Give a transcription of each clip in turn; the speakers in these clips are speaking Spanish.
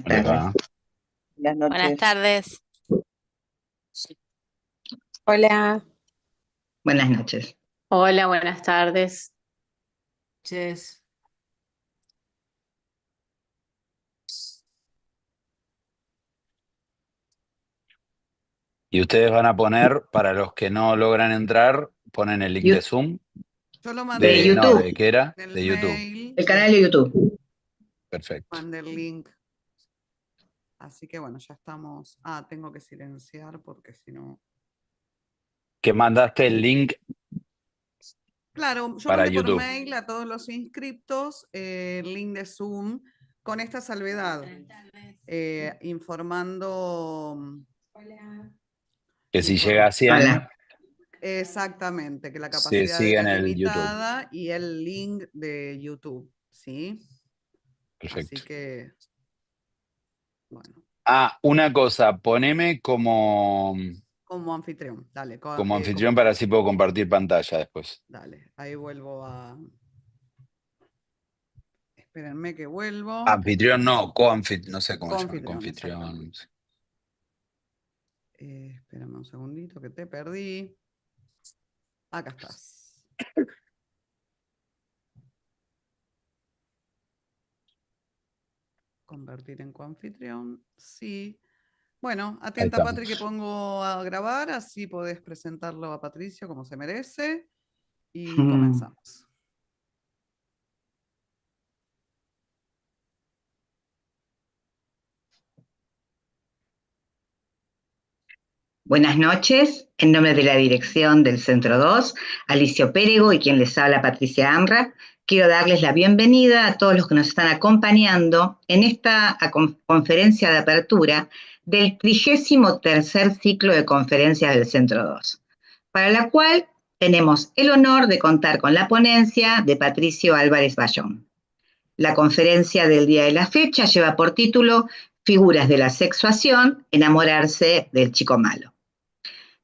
¿Cómo les tardes. va? Buenas Buenas noches. tardes. Hola, Buenas noches. hola, buenas tardes. Ches. Y ustedes van a poner, para los que no logran entrar, ponen el link de Yu- Zoom, Yo lo De mandé no, YouTube, ¿de qué era? en el De YouTube. mail, el canal de YouTube. Perfecto. mandé el link. Así que bueno, ya estamos. Ah, tengo que silenciar porque si no. Que mandaste el link Claro, yo para mandé por YouTube. mail a todos los inscriptos el link de Zoom con esta salvedad, informando Que si llega a inform- 100, Hola. exactamente que la se capacidad sigue era en el YouTube. limitada y el link de YouTube, ¿sí? Así Perfecto. que, bueno, Ah, una cosa, poneme como anfitrión, dale, como anfitrión para así puedo compartir pantalla después. dale, ahí vuelvo a. Espérenme que vuelvo. Anfitrión no, coanfitrión, no sé cómo se llama, Confitrión, confitrión. exactamente. Espérame un segundito que te perdí. Acá estás. Convertir en coanfitrión. Sí. Bueno, Ahí atenta, Patri, que estamos. pongo a grabar, así podés presentarlo a Patricio como se merece. Y Mm. comenzamos. Buenas noches. En nombre de la dirección del Centro 2, Alicio Pérego y quien les habla, Patricia Amra, quiero darles la bienvenida a todos los que nos están acompañando en esta conferencia de apertura del 33º ciclo de conferencias del Centro 2, para la cual tenemos el honor de contar con la ponencia de Patricio Álvarez Bayón. La conferencia del día de la fecha lleva por título Figuras de la sexuación, enamorarse del chico malo.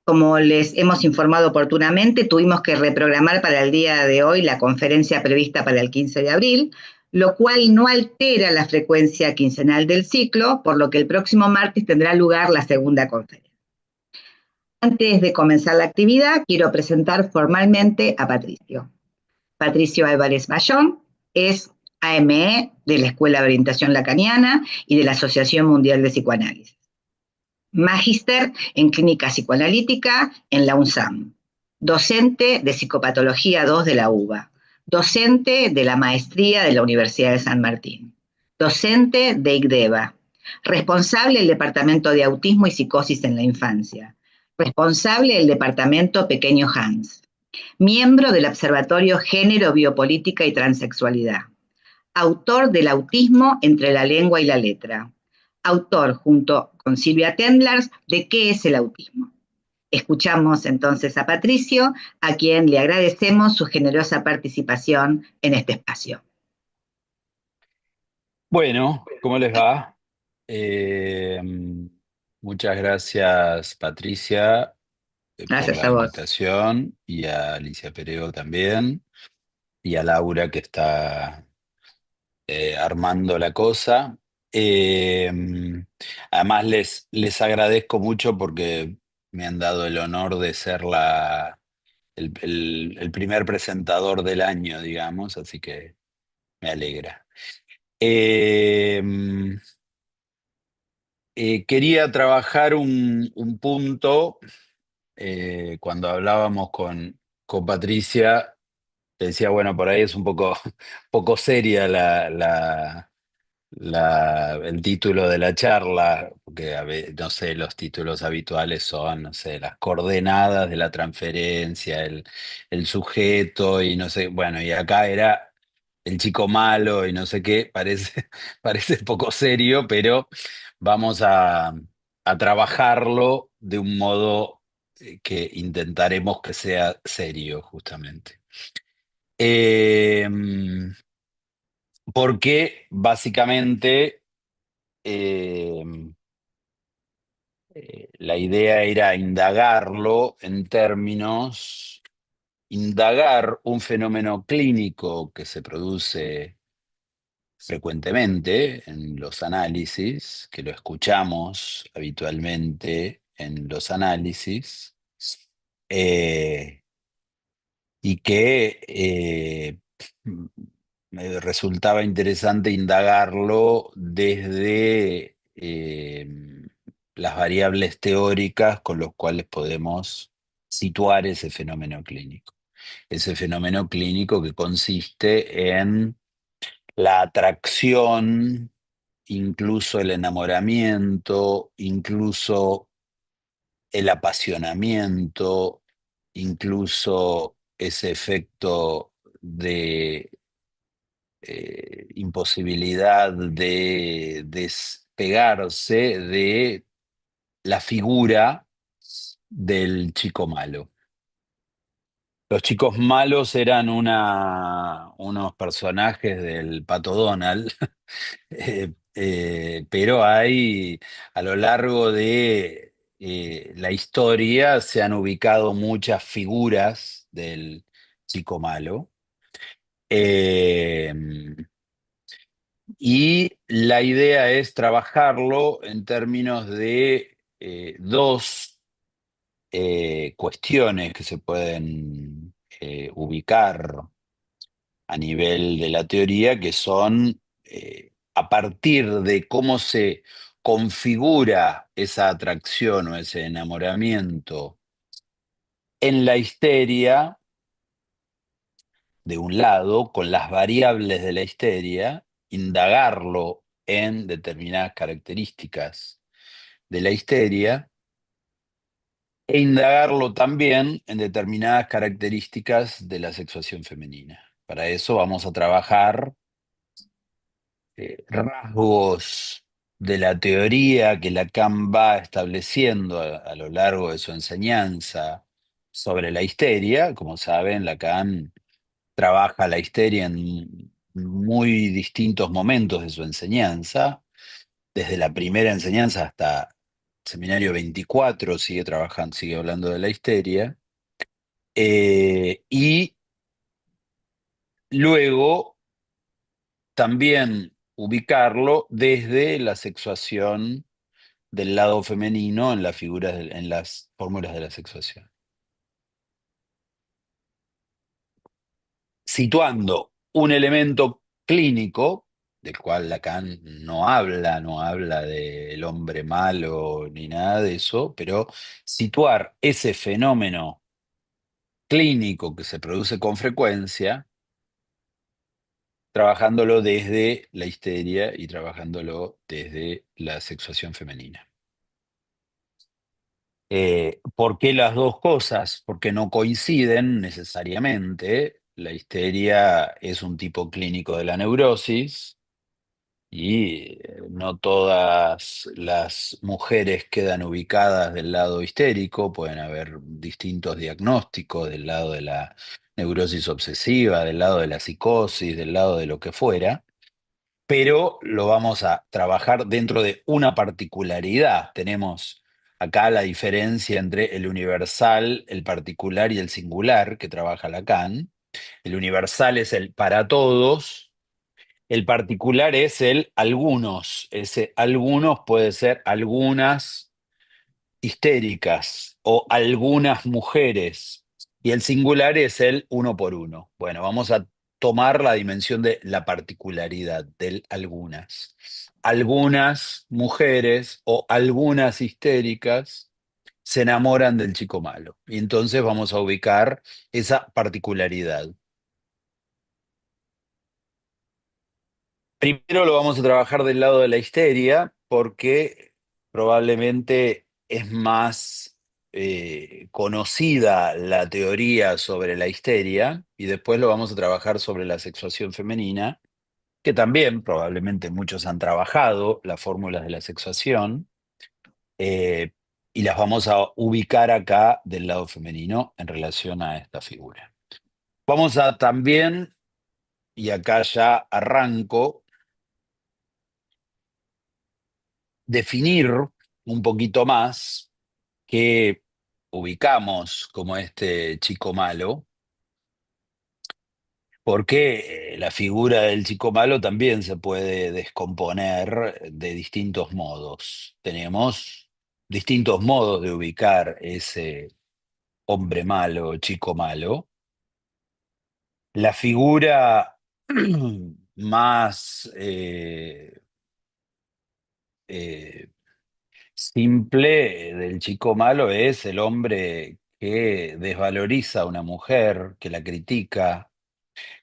Como les hemos informado oportunamente, tuvimos que reprogramar para el día de hoy la conferencia prevista para el 15 de abril, lo cual no altera la frecuencia quincenal del ciclo, por lo que el próximo martes tendrá lugar la segunda conferencia. Antes de comenzar la actividad, quiero presentar formalmente a Patricio. Patricio Álvarez Bayón es AME de la Escuela de Orientación Lacaniana y de la Asociación Mundial de Psicoanálisis. Magíster en Clínica Psicoanalítica en la UNSAM. Docente de Psicopatología 2 de la UBA. Docente de la Maestría de la Universidad de San Martín. Docente de ICDEVA. Responsable del Departamento de Autismo y Psicosis en la Infancia. Responsable del Departamento Pequeño Hans. Miembro del Observatorio Género, Biopolítica y Transexualidad. Autor del Autismo entre la lengua y la letra. Autor, junto con Silvia Tendlers, de ¿Qué es el autismo? Escuchamos entonces a Patricio, a quien le agradecemos su generosa participación en este espacio. Bueno, ¿cómo les va? Eh, Muchas gracias, Patricia, por Gracias la a vos. invitación y a Alicia Perego también y a Laura que está armando la cosa. Eh, Además, les agradezco mucho porque me han dado el honor de ser el primer presentador del año, digamos, así que me alegra. Eh, Quería trabajar un punto, cuando hablábamos con Patricia, te decía, bueno, por ahí es un poco seria el título de la charla, porque no sé, los títulos habituales son, no sé, las coordenadas de la transferencia, el sujeto y no sé, bueno, y acá era el chico malo y no sé qué, parece poco serio, pero vamos a trabajarlo de un modo que intentaremos que sea serio, justamente. Eh, Porque básicamente eh, la idea era indagarlo en términos, indagar un fenómeno clínico que se produce frecuentemente en los análisis, que lo escuchamos habitualmente en los análisis, eh, y que me resultaba interesante indagarlo desde las variables teóricas con los cuales podemos situar ese fenómeno clínico. Ese fenómeno clínico que consiste en la atracción, incluso el enamoramiento, incluso el apasionamiento, incluso ese efecto de imposibilidad de despegarse de la figura del chico malo. Los chicos malos eran unos personajes del Pato Donald, pero hay a lo largo de la historia se han ubicado muchas figuras del chico malo. Eh, y la idea es trabajarlo en términos de dos cuestiones que se pueden ubicar a nivel de la teoría, que son a partir de cómo se configura esa atracción o ese enamoramiento en la histeria, de un lado, con las variables de la histeria, indagarlo en determinadas características de la histeria e indagarlo también en determinadas características de la sexuación femenina. Para eso vamos a trabajar rasgos de la teoría que Lacan va estableciendo a lo largo de su enseñanza sobre la histeria. Como saben, Lacan trabaja la histeria en muy distintos momentos de su enseñanza, desde la primera enseñanza hasta Seminario 24 sigue trabajando, sigue hablando de la histeria. Y luego también ubicarlo desde la sexuación del lado femenino en las figuras, en las fórmulas de la sexuación. Situando un elemento clínico, del cual Lacan no habla del hombre malo ni nada de eso, pero situar ese fenómeno clínico que se produce con frecuencia, trabajándolo desde la histeria y trabajándolo desde la sexuación femenina. ¿Por qué las dos cosas? Porque no coinciden necesariamente. La histeria es un tipo clínico de la neurosis y no todas las mujeres quedan ubicadas del lado histérico, pueden haber distintos diagnósticos del lado de la neurosis obsesiva, del lado de la psicosis, del lado de lo que fuera, pero lo vamos a trabajar dentro de una particularidad. Tenemos acá la diferencia entre el universal, el particular y el singular que trabaja Lacan. El universal es el para todos, el particular es el algunos. Ese algunos puede ser algunas histéricas o algunas mujeres. Y el singular es el uno por uno. Bueno, vamos a tomar la dimensión de la particularidad del algunas. Algunas mujeres o algunas histéricas se enamoran del chico malo. Y entonces vamos a ubicar esa particularidad. Primero lo vamos a trabajar del lado de la histeria porque probablemente es más conocida la teoría sobre la histeria y después lo vamos a trabajar sobre la sexuación femenina, que también probablemente muchos han trabajado las fórmulas de la sexuación, eh, y las vamos a ubicar acá del lado femenino en relación a esta figura. Vamos a también, y acá ya arranco, definir un poquito más qué ubicamos como este chico malo porque la figura del chico malo también se puede descomponer de distintos modos. Tenemos distintos modos de ubicar ese hombre malo, chico malo. La figura más eh, simple del chico malo es el hombre que desvaloriza a una mujer, que la critica,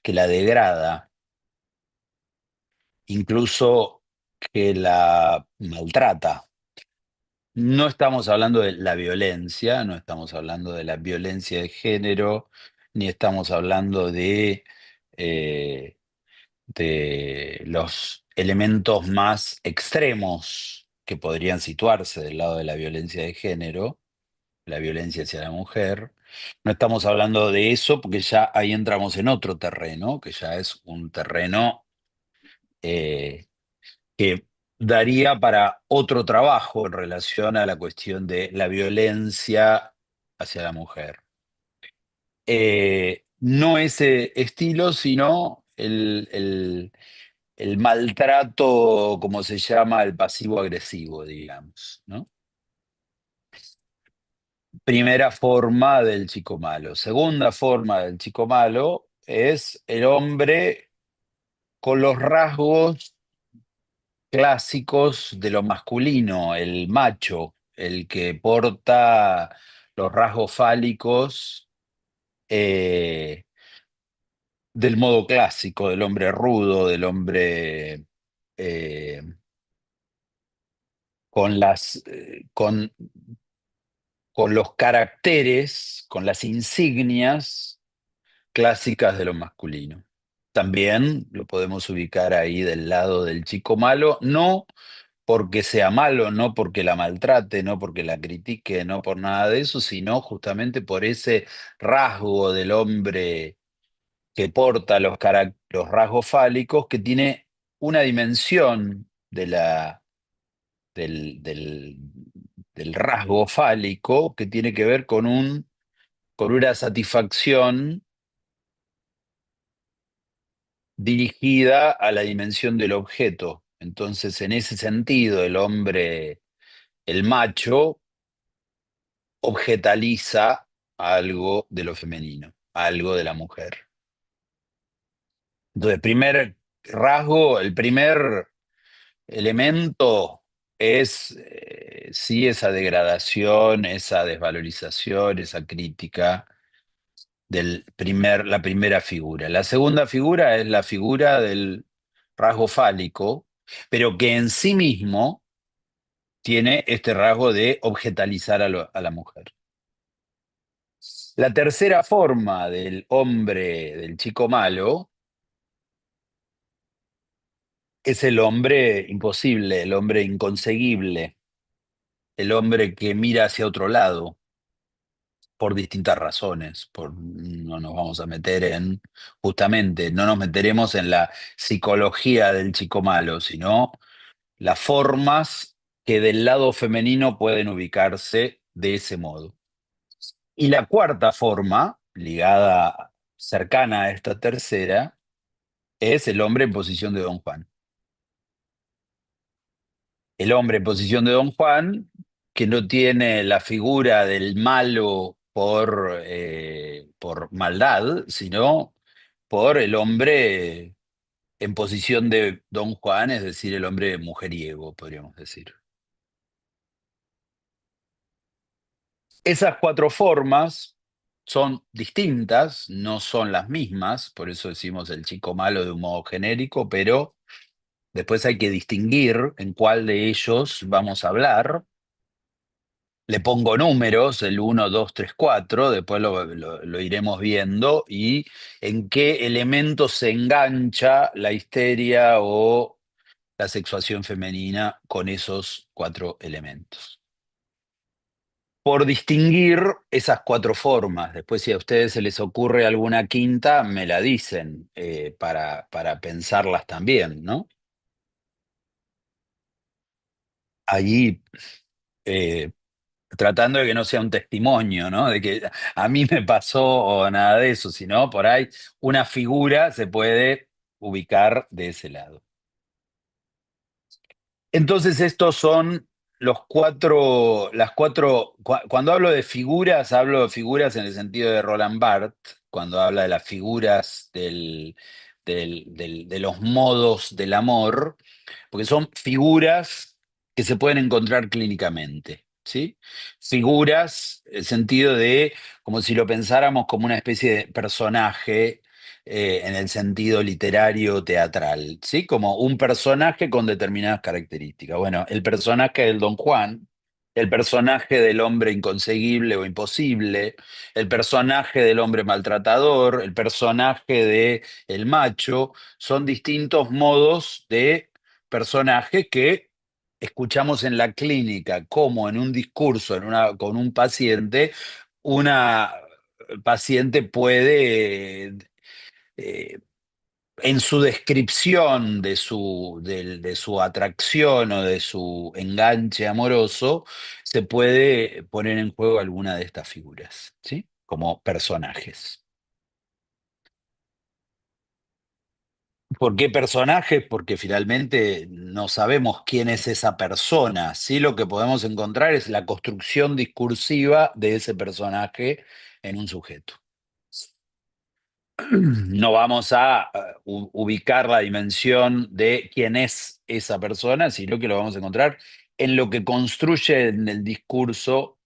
que la degrada, incluso que la maltrata. No estamos hablando de la violencia, no estamos hablando de la violencia de género, ni estamos hablando eh, de los elementos más extremos que podrían situarse del lado de la violencia de género, la violencia hacia la mujer. No estamos hablando de eso porque ya ahí entramos en otro terreno, que ya es un terreno eh, que daría para otro trabajo en relación a la cuestión de la violencia hacia la mujer. No ese estilo, sino el maltrato, como se llama, el pasivo-agresivo, digamos, ¿no? Primera forma del chico malo. Segunda forma del chico malo es el hombre con los rasgos clásicos de lo masculino, el macho, el que porta los rasgos fálicos eh, del modo clásico, del hombre rudo, del hombre eh, con con los caracteres, con las insignias clásicas de lo masculino. También lo podemos ubicar ahí del lado del chico malo, no porque sea malo, no porque la maltrate, no porque la critique, no por nada de eso, sino justamente por ese rasgo del hombre que porta los rasgos fálicos, que tiene una dimensión del, del rasgo fálico que tiene que ver con una satisfacción dirigida a la dimensión del objeto. Entonces, en ese sentido, el hombre, el macho, objetaliza algo de lo femenino, algo de la mujer. Entonces, primer rasgo, el primer elemento es sí esa degradación, esa desvalorización, esa crítica la primera figura. La segunda figura es la figura del rasgo fálico, pero que en sí mismo tiene este rasgo de objetalizar a la mujer. La tercera forma del hombre, del chico malo, es el hombre imposible, el hombre inconseguible, el hombre que mira hacia otro lado por distintas razones. No nos vamos a meter justamente, no nos meteremos en la psicología del chico malo, sino las formas que del lado femenino pueden ubicarse de ese modo. Y la cuarta forma, ligada, cercana a esta tercera, es el hombre en posición de Don Juan. El hombre en posición de Don Juan, que no tiene la figura del malo por maldad, sino por el hombre en posición de Don Juan, es decir, el hombre mujeriego, podríamos decir. Esas cuatro formas son distintas, no son las mismas, por eso decimos el chico malo de un modo genérico, pero después hay que distinguir en cuál de ellos vamos a hablar. Le pongo números, el 1, 2, 3, 4, después lo iremos viendo, y en qué elementos se engancha la histeria o la sexuación femenina con esos cuatro elementos. Por distinguir esas cuatro formas, después si a ustedes se les ocurre alguna quinta, me la dicen para pensarlas también, ¿no? Allí tratando de que no sea un testimonio, ¿no? De que a mí me pasó o nada de eso, sino por ahí una figura se puede ubicar de ese lado. Entonces estos son cuando hablo de figuras, hablo de figuras en el sentido de Roland Barthes, cuando habla de las figuras de los modos del amor, porque son figuras que se pueden encontrar clínicamente, ¿sí? Figuras, en el sentido de, como si lo pensáramos como una especie de personaje en el sentido literario teatral, ¿sí? Como un personaje con determinadas características. Bueno, el personaje del Don Juan, el personaje del hombre inconseguible o imposible, el personaje del hombre maltratador, el personaje de el macho, son distintos modos de personajes que escuchamos en la clínica, como en un discurso con un paciente, una paciente puede eh, en su descripción de su atracción o de su enganche amoroso, se puede poner en juego alguna de estas figuras, ¿sí? Como personajes. ¿Por qué personajes? Porque finalmente no sabemos quién es esa persona, ¿sí? Lo que podemos encontrar es la construcción discursiva de ese personaje en un sujeto. No vamos a ubicar la dimensión de quién es esa persona, sino que lo vamos a encontrar en lo que construye en el discurso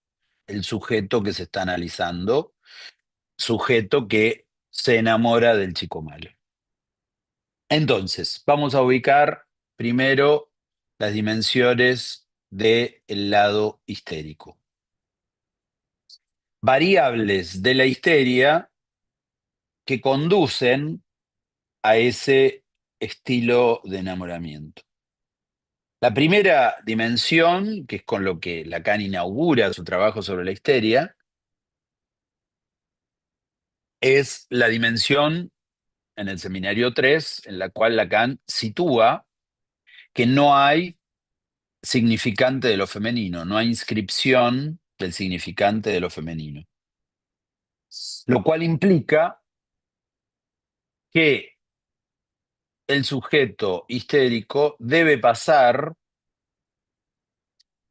el sujeto que se está analizando, sujeto que se enamora del chico malo. Entonces, vamos a ubicar primero las dimensiones del lado histérico. Variables de la histeria que conducen a ese estilo de enamoramiento. La primera dimensión, que es con lo que Lacan inaugura su trabajo sobre la histeria, es la dimensión en el seminario 3, en la cual Lacan sitúa que no hay significante de lo femenino, no hay inscripción del significante de lo femenino. Lo cual implica que el sujeto histérico debe pasar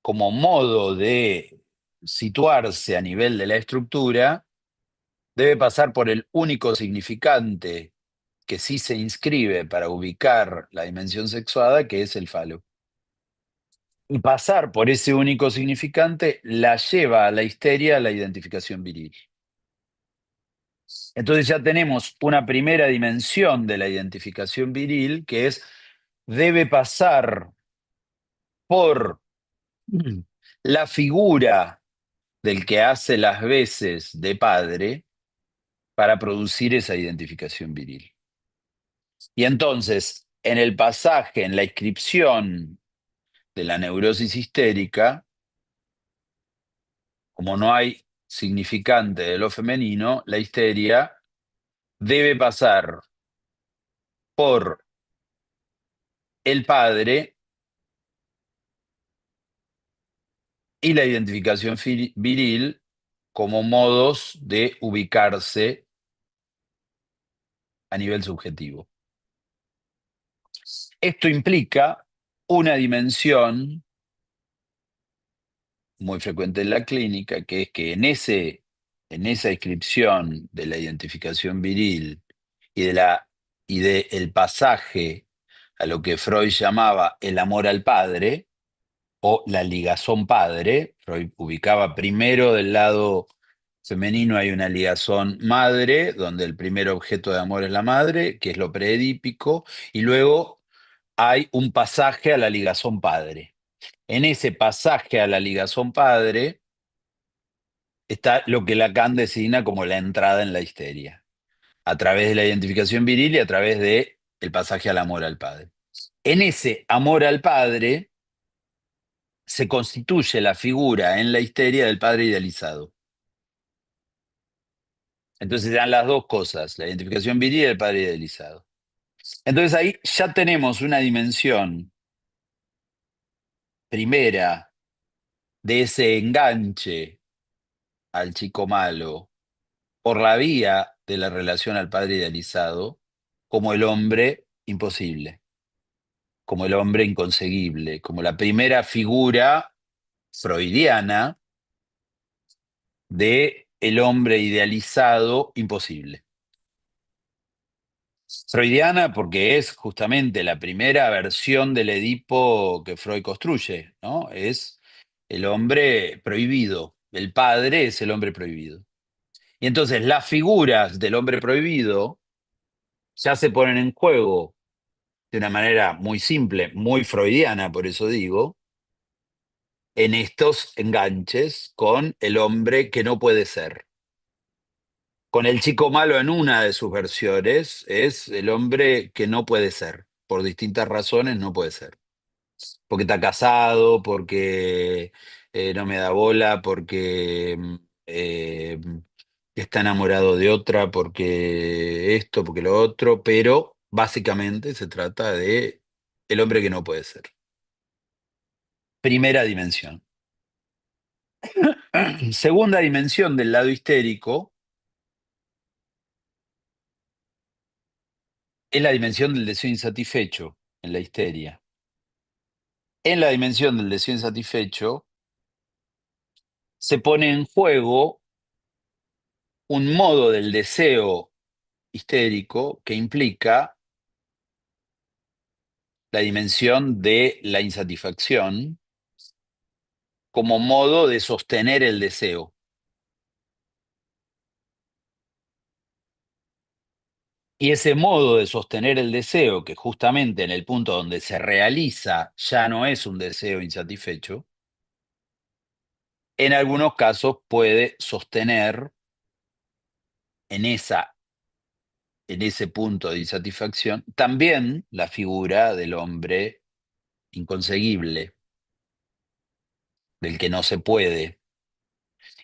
como modo de situarse a nivel de la estructura, debe pasar por el único significante que sí se inscribe para ubicar la dimensión sexuada, que es el falo. Y pasar por ese único significante la lleva a la histeria a la identificación viril. Entonces ya tenemos una primera dimensión de la identificación viril, que es, debe pasar por la figura del que hace las veces de padre para producir esa identificación viril. Y entonces, en el pasaje, en la inscripción de la neurosis histérica, como no hay significante de lo femenino, la histeria debe pasar por el padre y la identificación viril como modos de ubicarse a nivel subjetivo. Esto implica una dimensión muy frecuente en la clínica, que es que en esa inscripción de la identificación viril y de el pasaje a lo que Freud llamaba el amor al padre o la ligazón padre, Freud ubicaba primero del lado femenino hay una ligazón madre, donde el primer objeto de amor es la madre, que es lo preedípico, y luego hay un pasaje a la ligazón padre. En ese pasaje a la ligazón padre está lo que Lacan designa como la entrada en la histeria, a través de la identificación viril y a través de el pasaje al amor al padre. En ese amor al padre se constituye la figura en la histeria del padre idealizado. Entonces dan las dos cosas, la identificación viril y el padre idealizado. Entonces ahí ya tenemos una dimensión primera de ese enganche al chico malo por la vía de la relación al padre idealizado como el hombre imposible, como el hombre inconseguible, como la primera figura freudiana de el hombre idealizado imposible. Freudiana porque es justamente la primera versión del Edipo que Freud construye, ¿no? Es el hombre prohibido, el padre es el hombre prohibido. Y entonces las figuras del hombre prohibido ya se ponen en juego de una manera muy simple, muy freudiana, por eso digo, en estos enganches con el hombre que no puede ser. Con el chico malo en una de sus versiones es el hombre que no puede ser. Por distintas razones no puede ser. Porque está casado, porque no me da bola, porque está enamorado de otra, porque esto, porque lo otro, pero básicamente se trata de el hombre que no puede ser. Primera dimensión. Segunda dimensión del lado histérico es la dimensión del deseo insatisfecho en la histeria. En la dimensión del deseo insatisfecho se pone en juego un modo del deseo histérico que implica la dimensión de la insatisfacción como modo de sostener el deseo. Y ese modo de sostener el deseo, que justamente en el punto donde se realiza ya no es un deseo insatisfecho, en algunos casos puede sostener en ese punto de insatisfacción también la figura del hombre inconseguible, del que no se puede,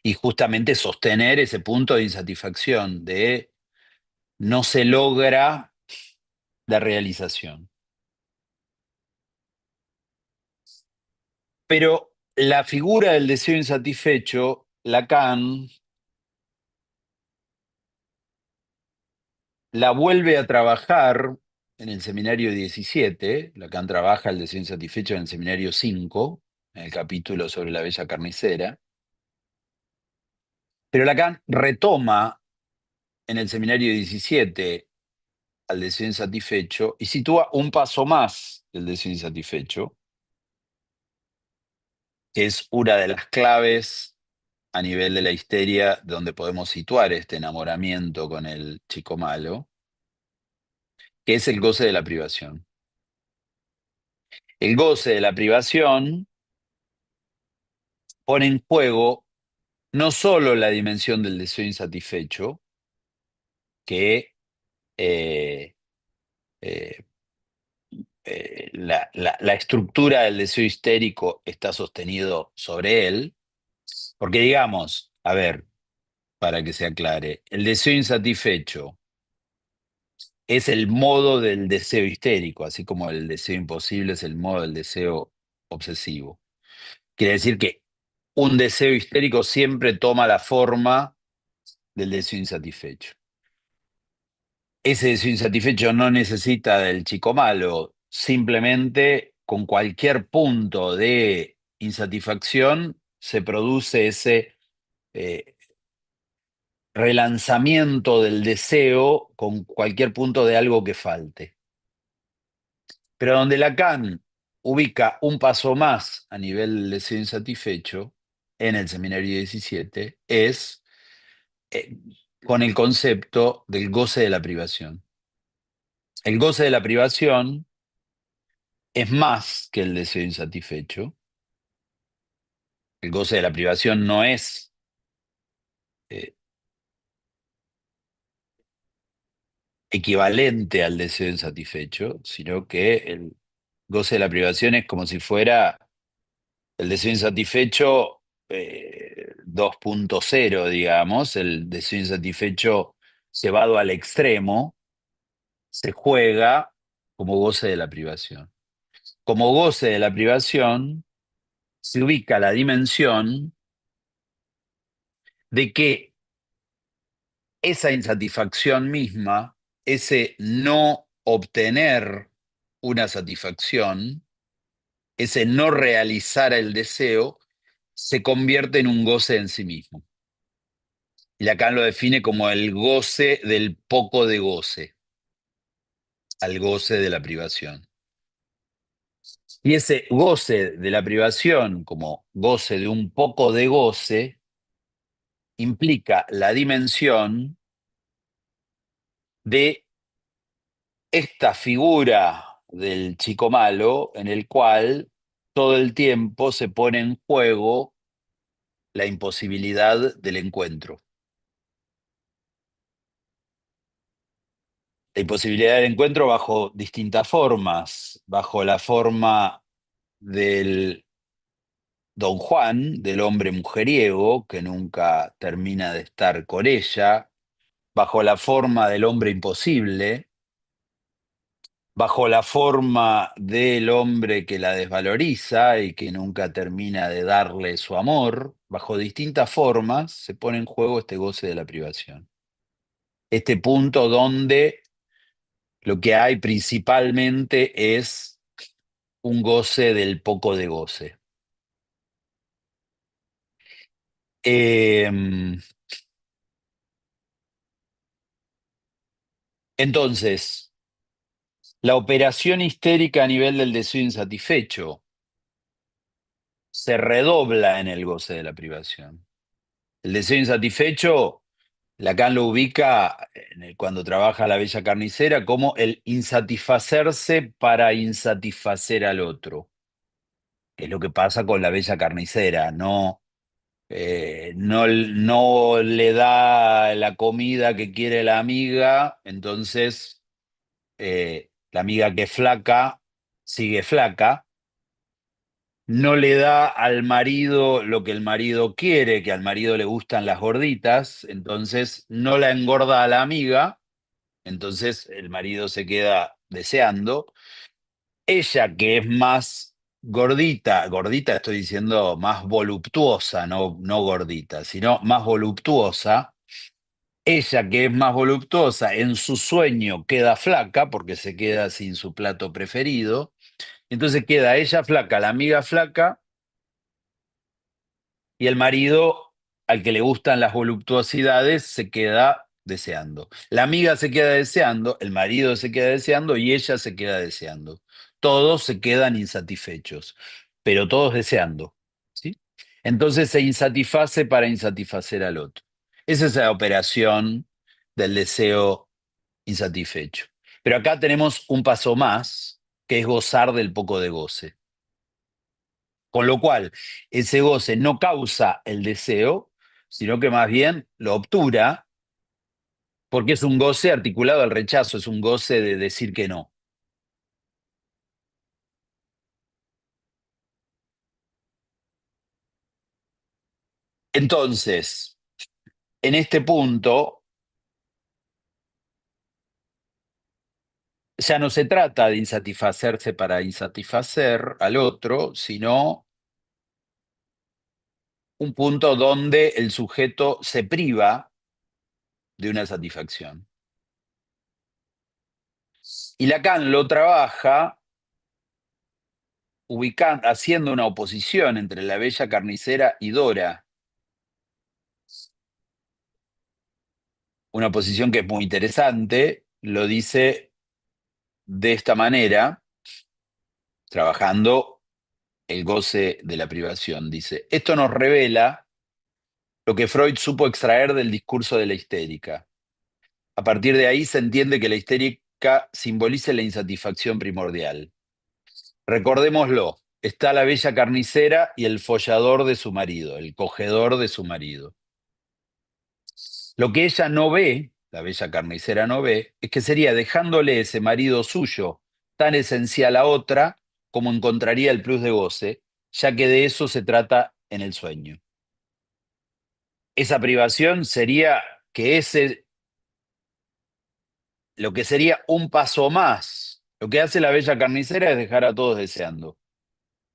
y justamente sostener ese punto de insatisfacción, de no se logra la realización. Pero la figura del deseo insatisfecho, Lacan la vuelve a trabajar en el seminario 17, Lacan trabaja el deseo insatisfecho en el seminario 5, en el capítulo sobre la bella carnicera, pero Lacan retoma en el seminario 17 al deseo insatisfecho y sitúa un paso más del deseo insatisfecho, que es una de las claves a nivel de la histeria donde podemos situar este enamoramiento con el chico malo, que es el goce de la privación. El goce de la privación pone en juego no solo la dimensión del deseo insatisfecho, que eh, eh, la estructura del deseo histérico está sostenido sobre él, porque digamos, a ver, para que se aclare, el deseo insatisfecho es el modo del deseo histérico, así como el deseo imposible es el modo del deseo obsesivo. Quiere decir que un deseo histérico siempre toma la forma del deseo insatisfecho. Ese deseo insatisfecho no necesita del chico malo, simplemente con cualquier punto de insatisfacción se produce ese eh, relanzamiento del deseo con cualquier punto de algo que falte. Pero donde Lacan ubica un paso más a nivel del deseo insatisfecho, en el seminario 17, es eh, con el concepto del goce de la privación. El goce de la privación es más que el deseo insatisfecho. El goce de la privación no es eh, equivalente al deseo insatisfecho, sino que el goce de la privación es como si fuera el deseo insatisfecho 2.0, digamos, el deseo insatisfecho llevado al extremo, se juega como goce de la privación. Como goce de la privación, se ubica la dimensión de que esa insatisfacción misma, ese no obtener una satisfacción, ese no realizar el deseo, se convierte en un goce en sí mismo. Y Lacan lo define como el goce del poco de goce, al goce de la privación. Y ese goce de la privación, como goce de un poco de goce, implica la dimensión de esta figura del chico malo en el cual todo el tiempo se pone en juego la imposibilidad del encuentro. La imposibilidad del encuentro bajo distintas formas, bajo la forma del Don Juan, del hombre mujeriego que nunca termina de estar con ella, bajo la forma del hombre imposible, bajo la forma del hombre que la desvaloriza y que nunca termina de darle su amor, bajo distintas formas se pone en juego este goce de la privación. Este punto donde lo que hay principalmente es un goce del poco de goce. Entonces, la operación histérica a nivel del deseo insatisfecho se redobla en el goce de la privación. El deseo insatisfecho, Lacan lo ubica cuando trabaja la bella carnicera como el insatisfacerse para insatisfacer al otro. Es lo que pasa con la bella carnicera, no le da la comida que quiere la amiga, entonces la amiga que es flaca sigue flaca, no le da al marido lo que el marido quiere, que al marido le gustan las gorditas, entonces no la engorda a la amiga, entonces el marido se queda deseando. Ella que es más gordita, gordita estoy diciendo más voluptuosa, no gordita, sino más voluptuosa, ella que es más voluptuosa en su sueño queda flaca porque se queda sin su plato preferido, entonces queda ella flaca, la amiga flaca y el marido al que le gustan las voluptuosidades se queda deseando. La amiga se queda deseando, el marido se queda deseando y ella se queda deseando. Todos se quedan insatisfechos, pero todos deseando, ¿sí? Entonces se insatisface para insatisfacer al otro. Esa es la operación del deseo insatisfecho. Pero acá tenemos un paso más, que es gozar del poco de goce. Con lo cual, ese goce no causa el deseo, sino que más bien lo obtura, porque es un goce articulado al rechazo, es un goce de decir que no. Entonces, en este punto, ya no se trata de insatisfacerse para insatisfacer al otro, sino un punto donde el sujeto se priva de una satisfacción. Y Lacan lo trabaja haciendo una oposición entre la bella carnicera y Dora. Una oposición que es muy interesante, lo dice de esta manera, trabajando el goce de la privación. Dice, esto nos revela lo que Freud supo extraer del discurso de la histérica. A partir de ahí se entiende que la histérica simboliza la insatisfacción primordial. Recordémoslo, está la bella carnicera y el follador de su marido, el cogedor de su marido. Lo que ella no ve, la bella carnicera no ve, es que sería dejándole ese marido suyo tan esencial a otra como encontraría el plus de goce, ya que de eso se trata en el sueño. Esa privación sería que lo que sería un paso más. Lo que hace la bella carnicera es dejar a todos deseando.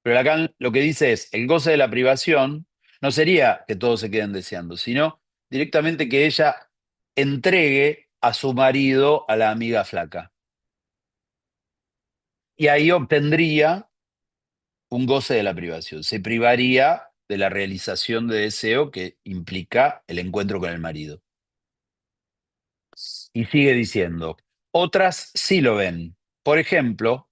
Pero Lacan lo que dice es, el goce de la privación no sería que todos se queden deseando, sino directamente que ella entregue a su marido a la amiga flaca. Y ahí obtendría un goce de la privación. Se privaría de la realización de deseo que implica el encuentro con el marido. Y sigue diciendo, otras sí lo ven. Por ejemplo,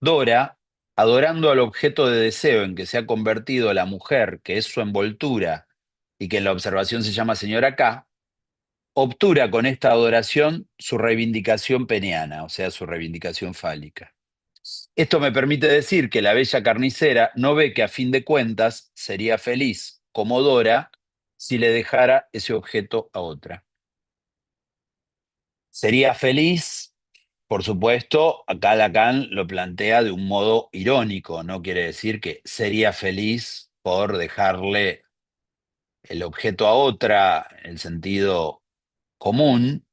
Dora, adorando al objeto de deseo en que se ha convertido la mujer, que es su envoltura y que en la observación se llama señora K, obtura con esta adoración su reivindicación peniana, o sea, su reivindicación fálica. Esto me permite decir que la bella carnicera no ve que a fin de cuentas sería feliz, como Dora, si le dejara ese objeto a otra. Sería feliz, por supuesto, acá Lacan lo plantea de un modo irónico, no quiere decir que sería feliz por dejarle el objeto a otra en el sentido común,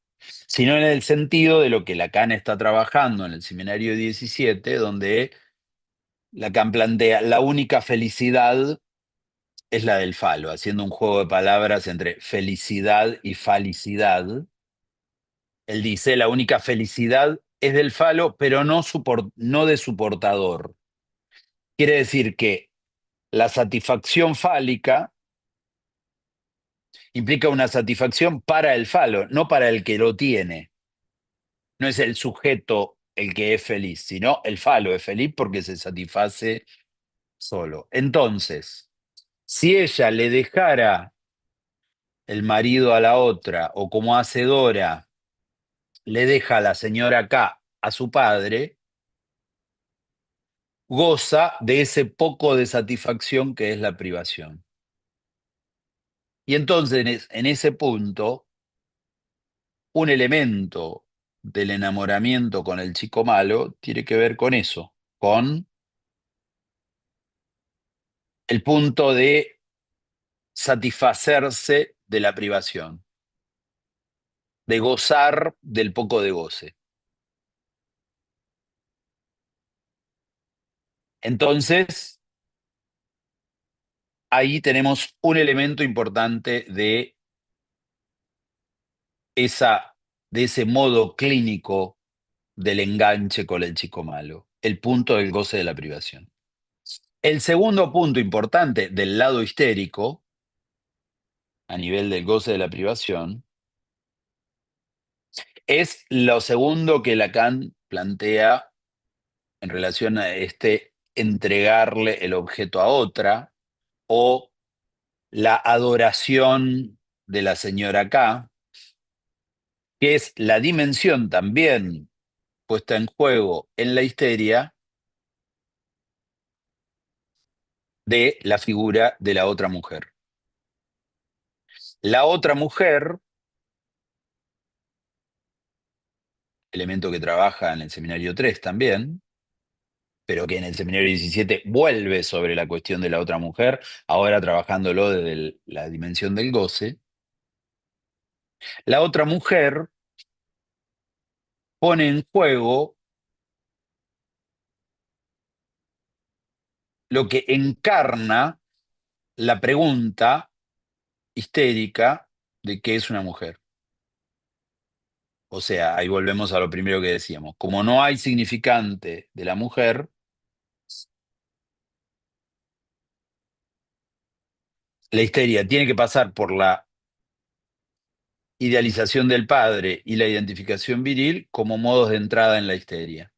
sino en el sentido de lo que Lacan está trabajando en el Seminario 17, donde Lacan plantea la única felicidad es la del falo, haciendo un juego de palabras entre felicidad y falicidad. Él dice, la única felicidad es del falo, pero no de su portador. Quiere decir que la satisfacción fálica implica una satisfacción para el falo, no para el que lo tiene. No es el sujeto el que es feliz, sino el falo es feliz porque se satisface solo. Entonces, si ella le dejara el marido a la otra, o como hace Dora, le deja a la señora K a su padre, goza de ese poco de satisfacción que es la privación. Y entonces, en ese punto, un elemento del enamoramiento con el chico malo tiene que ver con eso, con el punto de satisfacerse de la privación, de gozar del poco de goce. Entonces, ahí tenemos un elemento importante de ese modo clínico del enganche con el chico malo, el punto del goce de la privación. El segundo punto importante del lado histérico, a nivel del goce de la privación, es lo segundo que Lacan plantea en relación a este entregarle el objeto a otra o la adoración de la señora K, que es la dimensión también puesta en juego en la histeria de la figura de la otra mujer. La otra mujer, elemento que trabaja en el seminario 3 también, pero que en el seminario 17 vuelve sobre la cuestión de la otra mujer, ahora trabajándolo desde la dimensión del goce. La otra mujer pone en juego lo que encarna la pregunta histérica de qué es una mujer. O sea, ahí volvemos a lo primero que decíamos. Como no hay significante de la mujer, la histeria tiene que pasar por la idealización del padre y la identificación viril como modos de entrada en la histeria.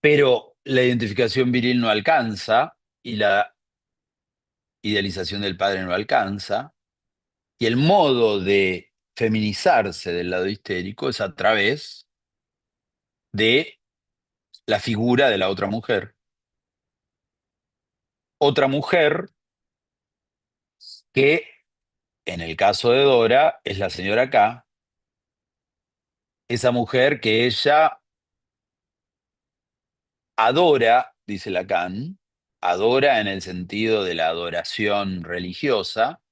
Pero la identificación viril no alcanza y la idealización del padre no alcanza, y el modo de feminizarse del lado histérico es a través de la figura de la otra mujer. Otra mujer que, en el caso de Dora, es la señora K, esa mujer que ella adora, dice Lacan, adora en el sentido de la adoración religiosa,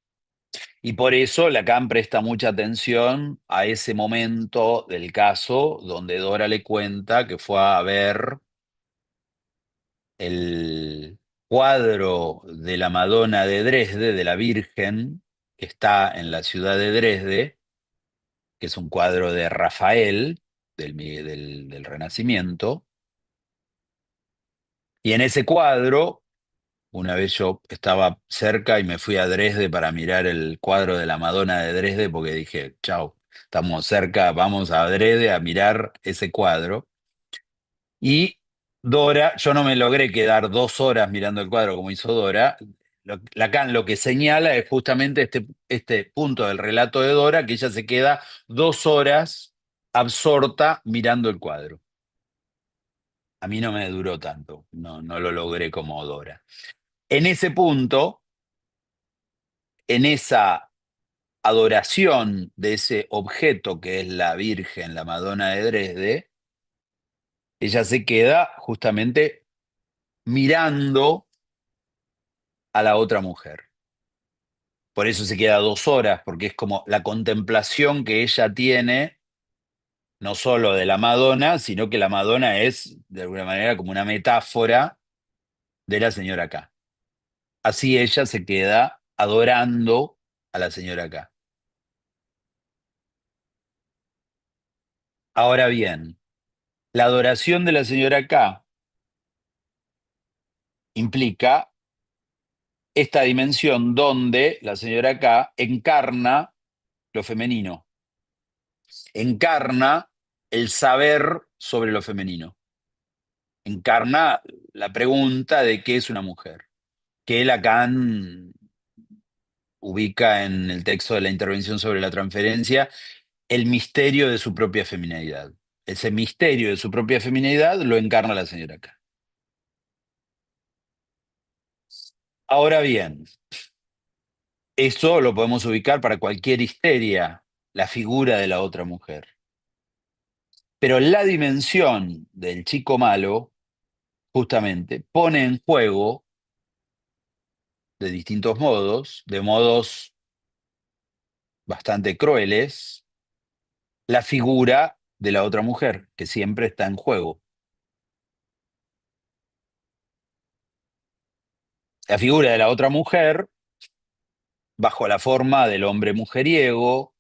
y por eso Lacan presta mucha atención a ese momento del caso donde Dora le cuenta que fue a ver el cuadro de la Madonna de Dresde, de la Virgen, que está en la ciudad de Dresde, que es un cuadro de Rafael, del Renacimiento, y en ese cuadro, una vez yo estaba cerca y me fui a Dresde para mirar el cuadro de la Madonna de Dresde, porque dije, chao, estamos cerca, vamos a Dresde a mirar ese cuadro. Y Dora, yo no me logré quedar 2 horas mirando el cuadro como hizo Dora. Lacan lo que señala es justamente este punto del relato de Dora, que ella se queda 2 horas absorta mirando el cuadro. A mí no me duró tanto, no lo logré como Dora. En ese punto, en esa adoración de ese objeto que es la Virgen, la Madonna de Dresde, ella se queda justamente mirando a la otra mujer. Por eso se queda 2 horas, porque es como la contemplación que ella tiene, no solo de la Madonna, sino que la Madonna es, de alguna manera, como una metáfora de la señora K. Así ella se queda adorando a la señora K. Ahora bien, la adoración de la señora K implica esta dimensión donde la señora K encarna lo femenino, encarna el saber sobre lo femenino, encarna la pregunta de qué es una mujer, que Lacan ubica en el texto de la intervención sobre la transferencia el misterio de su propia feminidad. Ese misterio de su propia feminidad lo encarna la señora K. Ahora bien, eso lo podemos ubicar para cualquier histeria, la figura de la otra mujer. Pero la dimensión del chico malo, justamente, pone en juego, de distintos modos, de modos bastante crueles, la figura de la otra mujer, que siempre está en juego. La figura de la otra mujer, bajo la forma del hombre mujeriego,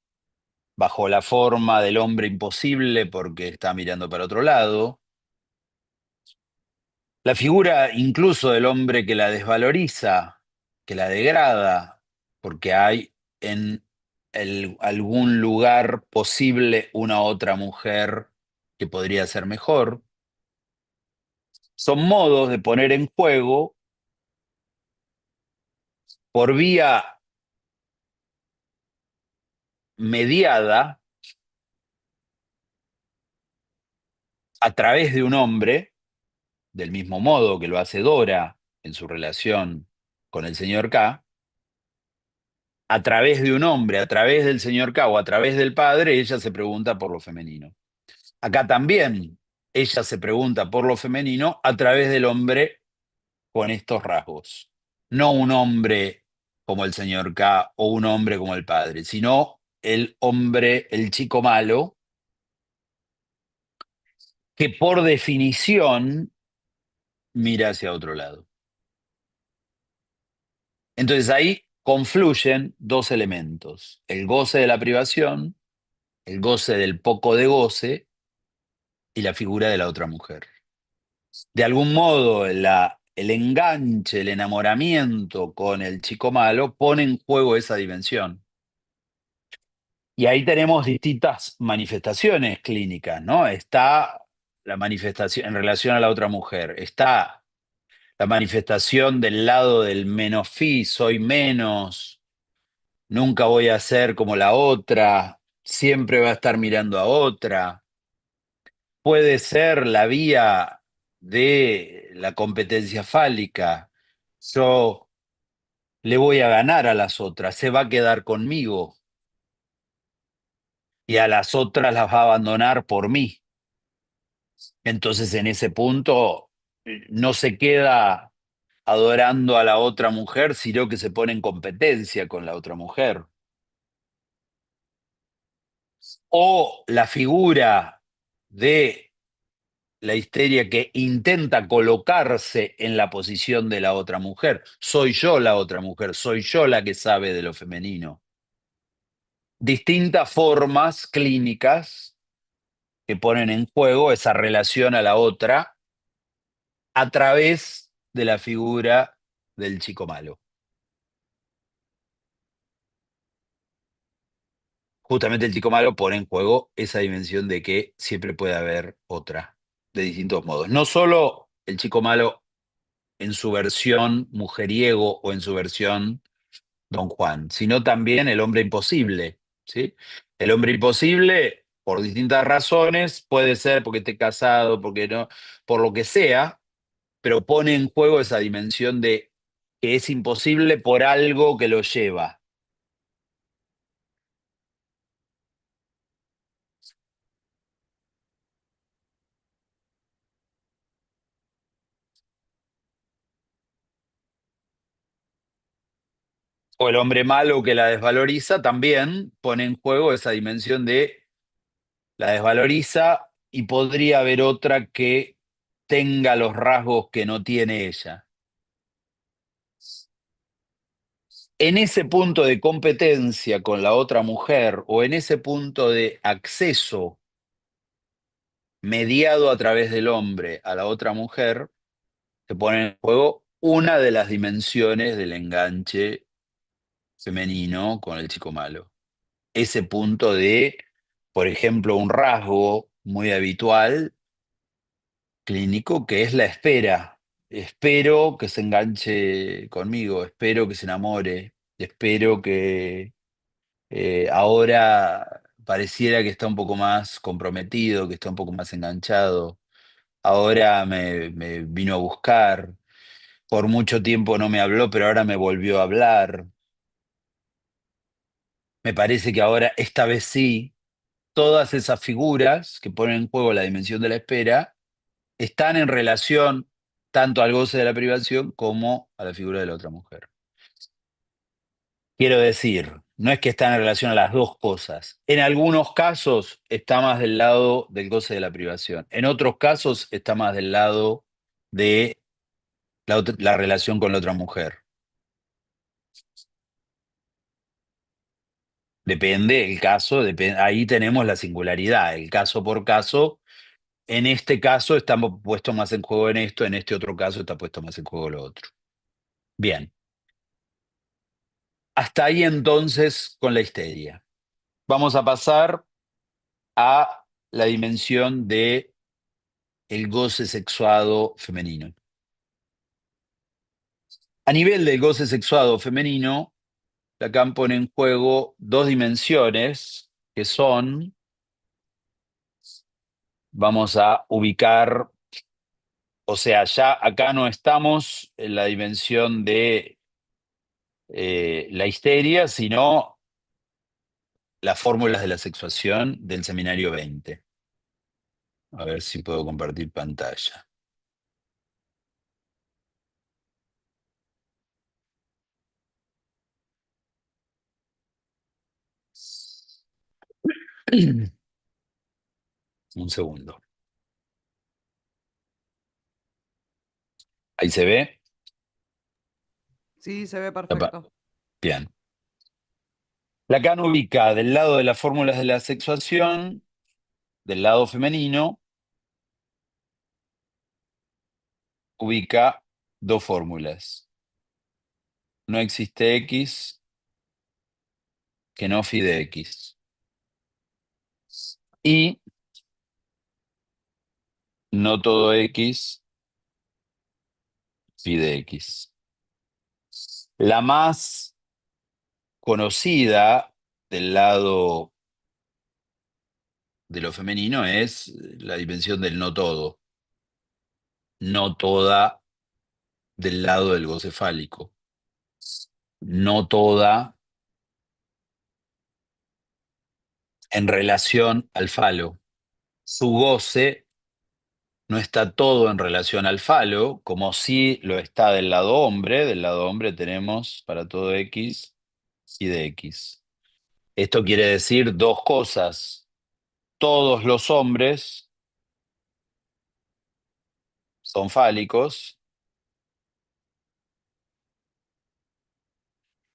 bajo la forma del hombre imposible porque está mirando para otro lado, la figura incluso del hombre que la desvaloriza, que la degrada, porque hay en algún lugar posible una otra mujer que podría ser mejor, son modos de poner en juego por vía mediada a través de un hombre, del mismo modo que lo hace Dora en su relación con el señor K, a través de un hombre, a través del señor K o a través del padre, ella se pregunta por lo femenino. Acá también ella se pregunta por lo femenino a través del hombre con estos rasgos. No un hombre como el señor K o un hombre como el padre, sino el hombre, el chico malo, que por definición mira hacia otro lado. Entonces ahí confluyen dos elementos, el goce de la privación, el goce del poco de goce y la figura de la otra mujer. De algún modo el enganche, el enamoramiento con el chico malo pone en juego esa dimensión. Y ahí tenemos distintas manifestaciones clínicas, ¿no? Está la manifestación en relación a la otra mujer, está la manifestación del lado del menos fi, soy menos, nunca voy a ser como la otra, siempre va a estar mirando a otra. Puede ser la vía de la competencia fálica. Yo le voy a ganar a las otras, se va a quedar conmigo y a las otras las va a abandonar por mí. Entonces en ese punto no se queda adorando a la otra mujer, sino que se pone en competencia con la otra mujer. O la figura de la histeria que intenta colocarse en la posición de la otra mujer. Soy yo la otra mujer, soy yo la que sabe de lo femenino. Distintas formas clínicas que ponen en juego esa relación a la otra a través de la figura del chico malo. Justamente el chico malo pone en juego esa dimensión de que siempre puede haber otra, de distintos modos. No solo el chico malo en su versión mujeriego o en su versión Don Juan, sino también el hombre imposible, ¿sí? El hombre imposible, por distintas razones, puede ser porque esté casado, porque no, por lo que sea, pero pone en juego esa dimensión de que es imposible por algo que lo lleva. O el hombre malo que la desvaloriza también pone en juego esa dimensión de la desvaloriza y podría haber otra que tenga los rasgos que no tiene ella. En ese punto de competencia con la otra mujer o en ese punto de acceso mediado a través del hombre a la otra mujer, se pone en juego una de las dimensiones del enganche femenino con el chico malo. Ese punto de, por ejemplo, un rasgo muy habitual clínico que es la espera. Espero que se enganche conmigo, espero que se enamore, espero que ahora pareciera que está un poco más comprometido, que está un poco más enganchado. Ahora me vino a buscar. Por mucho tiempo no me habló, pero ahora me volvió a hablar. Me parece que ahora, esta vez sí, todas esas figuras que ponen en juego la dimensión de la espera están en relación tanto al goce de la privación como a la figura de la otra mujer. Quiero decir, no es que están en relación a las dos cosas. En algunos casos está más del lado del goce de la privación. En otros casos está más del lado de la relación con la otra mujer. Depende el caso, ahí tenemos la singularidad, el caso por caso. En este caso estamos puestos más en juego en esto, en este otro caso está puesto más en juego lo otro. Bien, hasta ahí entonces con la histeria. Vamos a pasar a la dimensión de el goce sexuado femenino. A nivel del goce sexuado femenino, Lacan pone en juego dos dimensiones que son, vamos a ubicar, o sea, ya acá no estamos en la dimensión de la histeria, sino las fórmulas de la sexuación del seminario 20. A ver si puedo compartir pantalla. Un segundo. Ahí se ve. Sí, se ve perfecto. Bien. Lacan ubica del lado de las fórmulas de la sexuación, del lado femenino, ubica dos fórmulas. No existe X que no phi de X. Y no todo X phi de X. La más conocida del lado de lo femenino es la dimensión del no todo. No toda del lado del goce fálico. No toda en relación al falo. Su goce no está todo en relación al falo, como si lo está del lado hombre. Del lado hombre tenemos para todo X y de X. Esto quiere decir dos cosas. Todos los hombres son fálicos,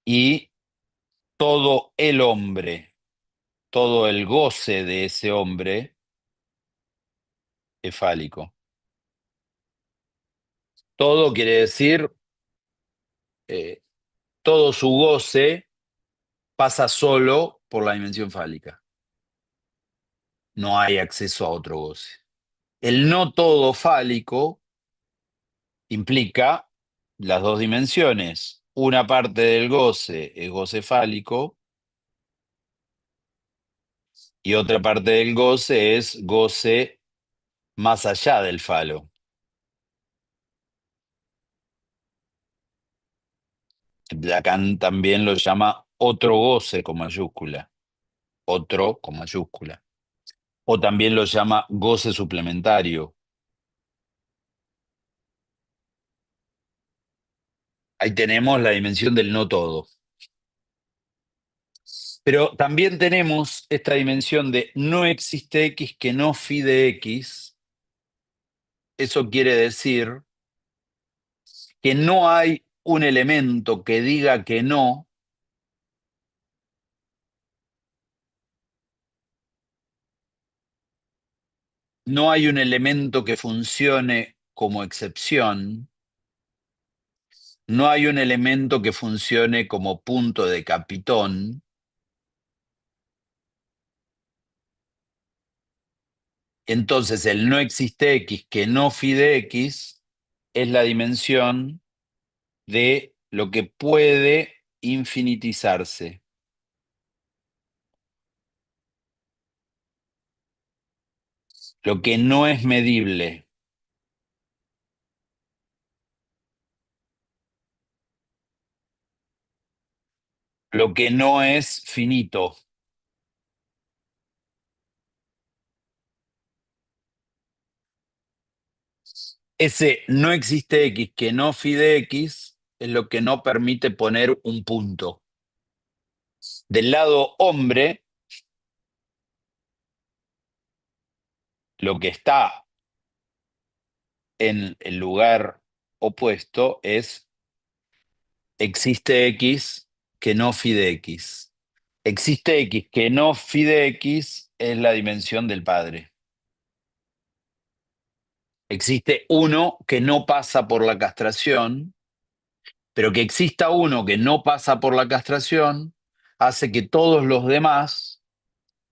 y todo el hombre, todo el goce de ese hombre es fálico. Todo quiere decir, todo su goce pasa solo por la dimensión fálica. No hay acceso a otro goce. El no todo fálico implica las dos dimensiones. Una parte del goce es goce fálico y otra parte del goce es goce más allá del falo. Lacan también lo llama otro goce con mayúscula. Otro con mayúscula. O también lo llama goce suplementario. Ahí tenemos la dimensión del no todo. Pero también tenemos esta dimensión de no existe X que no phi de X. Eso quiere decir que no hay un elemento que diga que no, no hay un elemento que funcione como excepción, no hay un elemento que funcione como punto de capitón. Entonces el no existe X que no phi de X es la dimensión de lo que puede infinitizarse. Lo que no es medible. Lo que no es finito. Ese no existe X que no phi de X es lo que no permite poner un punto. Del lado hombre, lo que está en el lugar opuesto es existe X que no phi de X. Existe X que no phi de X es la dimensión del padre. Existe uno que no pasa por la castración, pero que exista uno que no pasa por la castración hace que todos los demás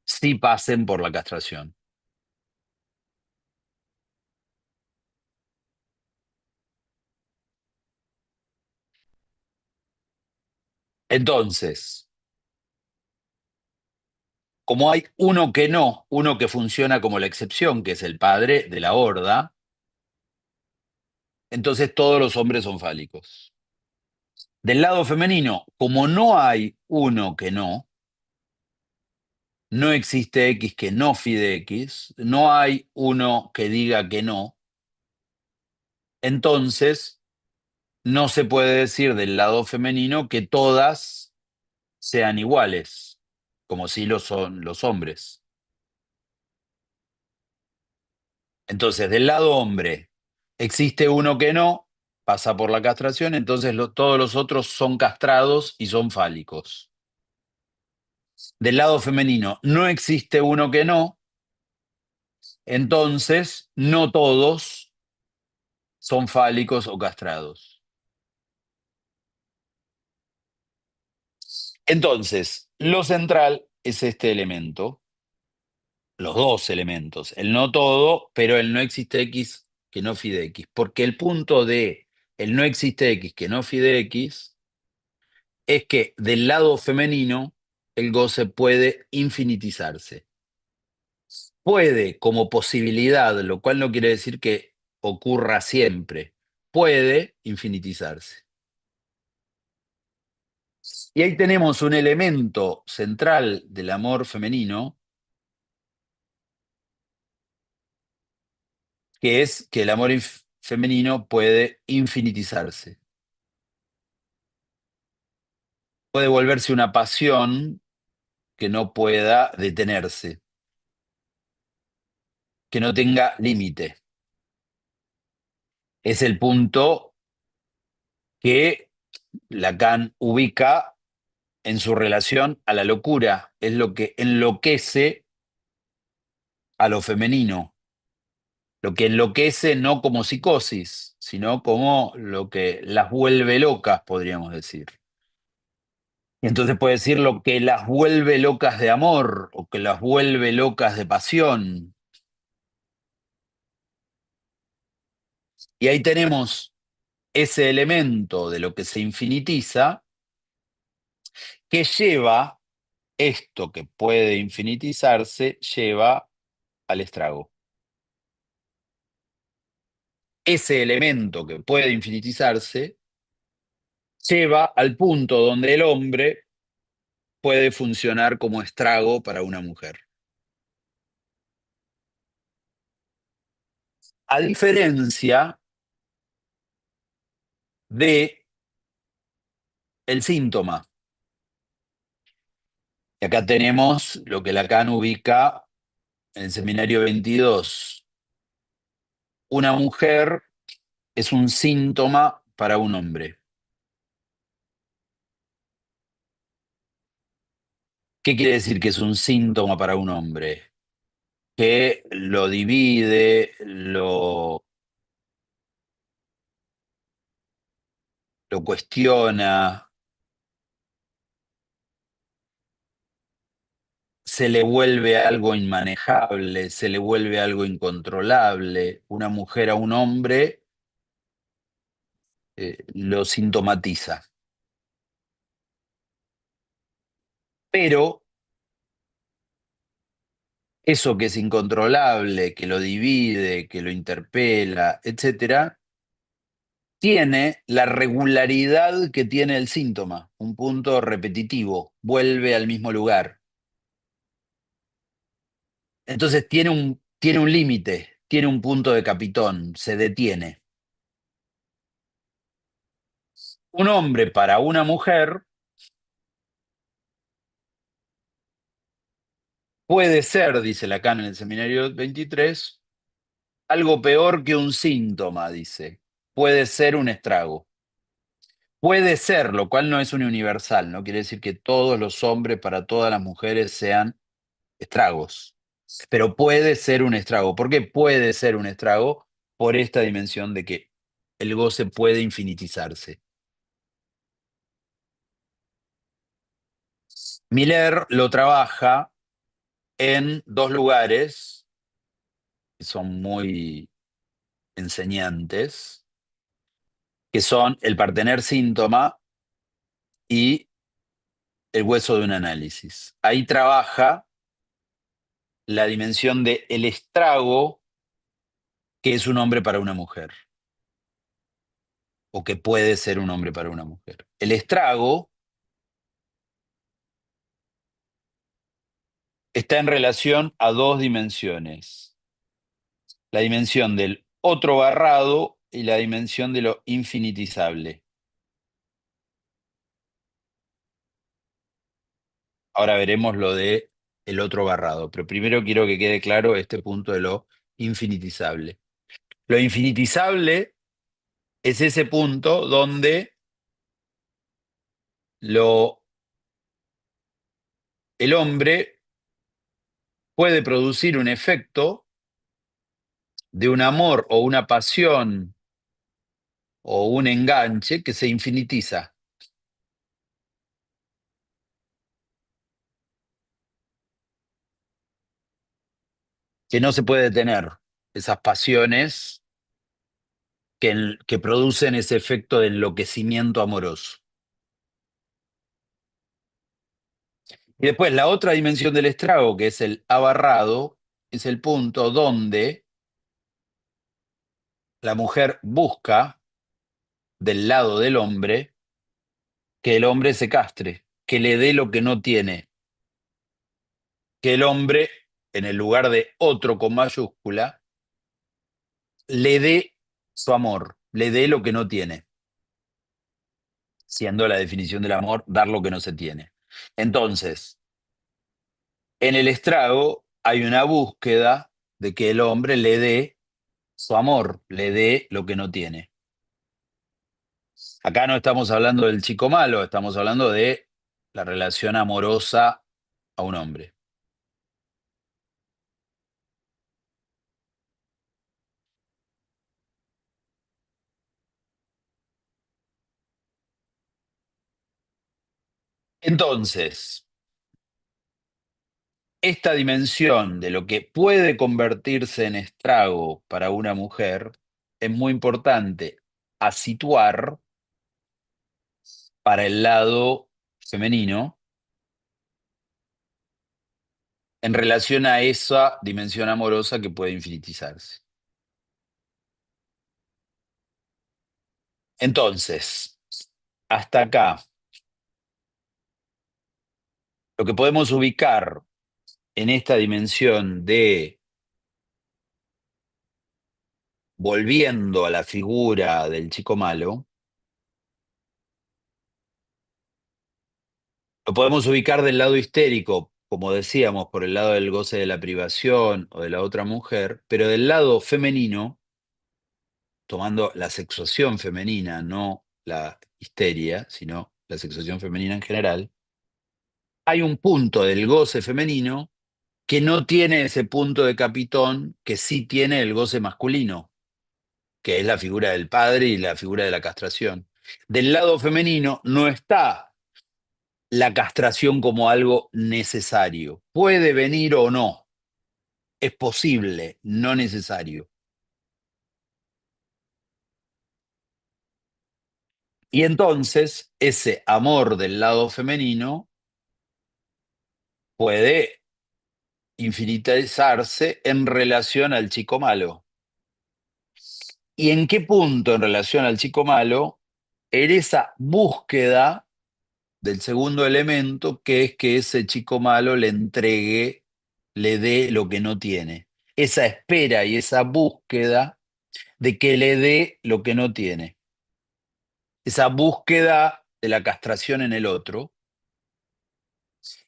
sí pasen por la castración. Entonces, como hay uno que no, uno que funciona como la excepción, que es el padre de la horda, entonces todos los hombres son fálicos. Del lado femenino, como no hay uno que no existe X que no phi de X, no hay uno que diga que no, entonces no se puede decir del lado femenino que todas sean iguales, como si lo son los hombres. Entonces, del lado hombre, existe uno que no, pasa por la castración, entonces todos los otros son castrados y son fálicos. Del lado femenino, no existe uno que no, entonces no todos son fálicos o castrados. Entonces, lo central es este elemento, los dos elementos, el no todo, pero el no existe X que no phi de X, porque el punto de el no existe X que no phi de X es que del lado femenino el goce puede infinitizarse. Puede como posibilidad, lo cual no quiere decir que ocurra siempre, puede infinitizarse. Y ahí tenemos un elemento central del amor femenino, que es que el amor femenino puede infinitizarse. Puede volverse una pasión que no pueda detenerse, que no tenga límite. Es el punto que Lacan ubica en su relación a la locura, es lo que enloquece a lo femenino, lo que enloquece no como psicosis, sino como lo que las vuelve locas, podríamos decir. Y entonces puede decir lo que las vuelve locas de amor o que las vuelve locas de pasión. Y ahí tenemos ese elemento de lo que se infinitiza que lleva esto que puede infinitizarse, lleva al estrago. Ese elemento que puede infinitizarse lleva al punto donde el hombre puede funcionar como estrago para una mujer. A diferencia de el síntoma. Y acá tenemos lo que Lacan ubica en el seminario 22. Una mujer es un síntoma para un hombre. ¿Qué quiere decir que es un síntoma para un hombre? Que lo divide, lo cuestiona, se le vuelve algo inmanejable, se le vuelve algo incontrolable. Una mujer a un hombre lo sintomatiza. Pero eso que es incontrolable, que lo divide, que lo interpela, etcétera, tiene la regularidad que tiene el síntoma, un punto repetitivo, vuelve al mismo lugar. Entonces tiene un límite, tiene un punto de capitón, se detiene. Un hombre para una mujer puede ser, dice Lacan en el seminario 23, algo peor que un síntoma, dice. Puede ser un estrago. Puede ser, lo cual no es un universal, no quiere decir que todos los hombres para todas las mujeres sean estragos, pero puede ser un estrago. ¿Por qué puede ser un estrago? Por esta dimensión de que el goce puede infinitizarse. Miller lo trabaja en dos lugares que son muy enseñantes, que son el partener síntoma y el hueso de un análisis. Ahí trabaja la dimensión de el estrago que es un hombre para una mujer, o que puede ser un hombre para una mujer. El estrago está en relación a dos dimensiones, la dimensión del otro barrado y la dimensión de lo infinitizable. Ahora veremos lo de el otro barrado, pero primero quiero que quede claro este punto de lo infinitizable. Lo infinitizable es ese punto donde el hombre puede producir un efecto de un amor o una pasión o un enganche que se infinitiza. Que no se puede detener. Esas pasiones que producen ese efecto de enloquecimiento amoroso. Y después la otra dimensión del estrago, que es el abarrado, es el punto donde la mujer busca del lado del hombre que el hombre se castre, que le dé lo que no tiene, que el hombre, en el lugar de otro con mayúscula, le dé su amor, le dé lo que no tiene, siendo la definición del amor dar lo que no se tiene. Entonces, en el estrago hay una búsqueda de que el hombre le dé su amor le dé lo que no tiene. Acá no estamos hablando del chico malo, estamos hablando de la relación amorosa a un hombre. Entonces, esta dimensión de lo que puede convertirse en estrago para una mujer es muy importante a situar para el lado femenino en relación a esa dimensión amorosa que puede infinitizarse. Entonces, hasta acá, lo que podemos ubicar en esta dimensión de volviendo a la figura del chico malo, lo podemos ubicar del lado histérico, como decíamos, por el lado del goce de la privación o de la otra mujer, pero del lado femenino, tomando la sexuación femenina, no la histeria, sino la sexuación femenina en general, hay un punto del goce femenino que no tiene ese punto de capitón que sí tiene el goce masculino, que es la figura del padre y la figura de la castración. Del lado femenino no está la castración como algo necesario. Puede venir o no. Es posible, no necesario. Y entonces ese amor del lado femenino puede infinitizarse en relación al chico malo. ¿Y en qué punto en relación al chico malo? En esa búsqueda del segundo elemento, que es que ese chico malo le entregue, le dé lo que no tiene. Esa espera y esa búsqueda de que le dé lo que no tiene. Esa búsqueda de la castración en el otro.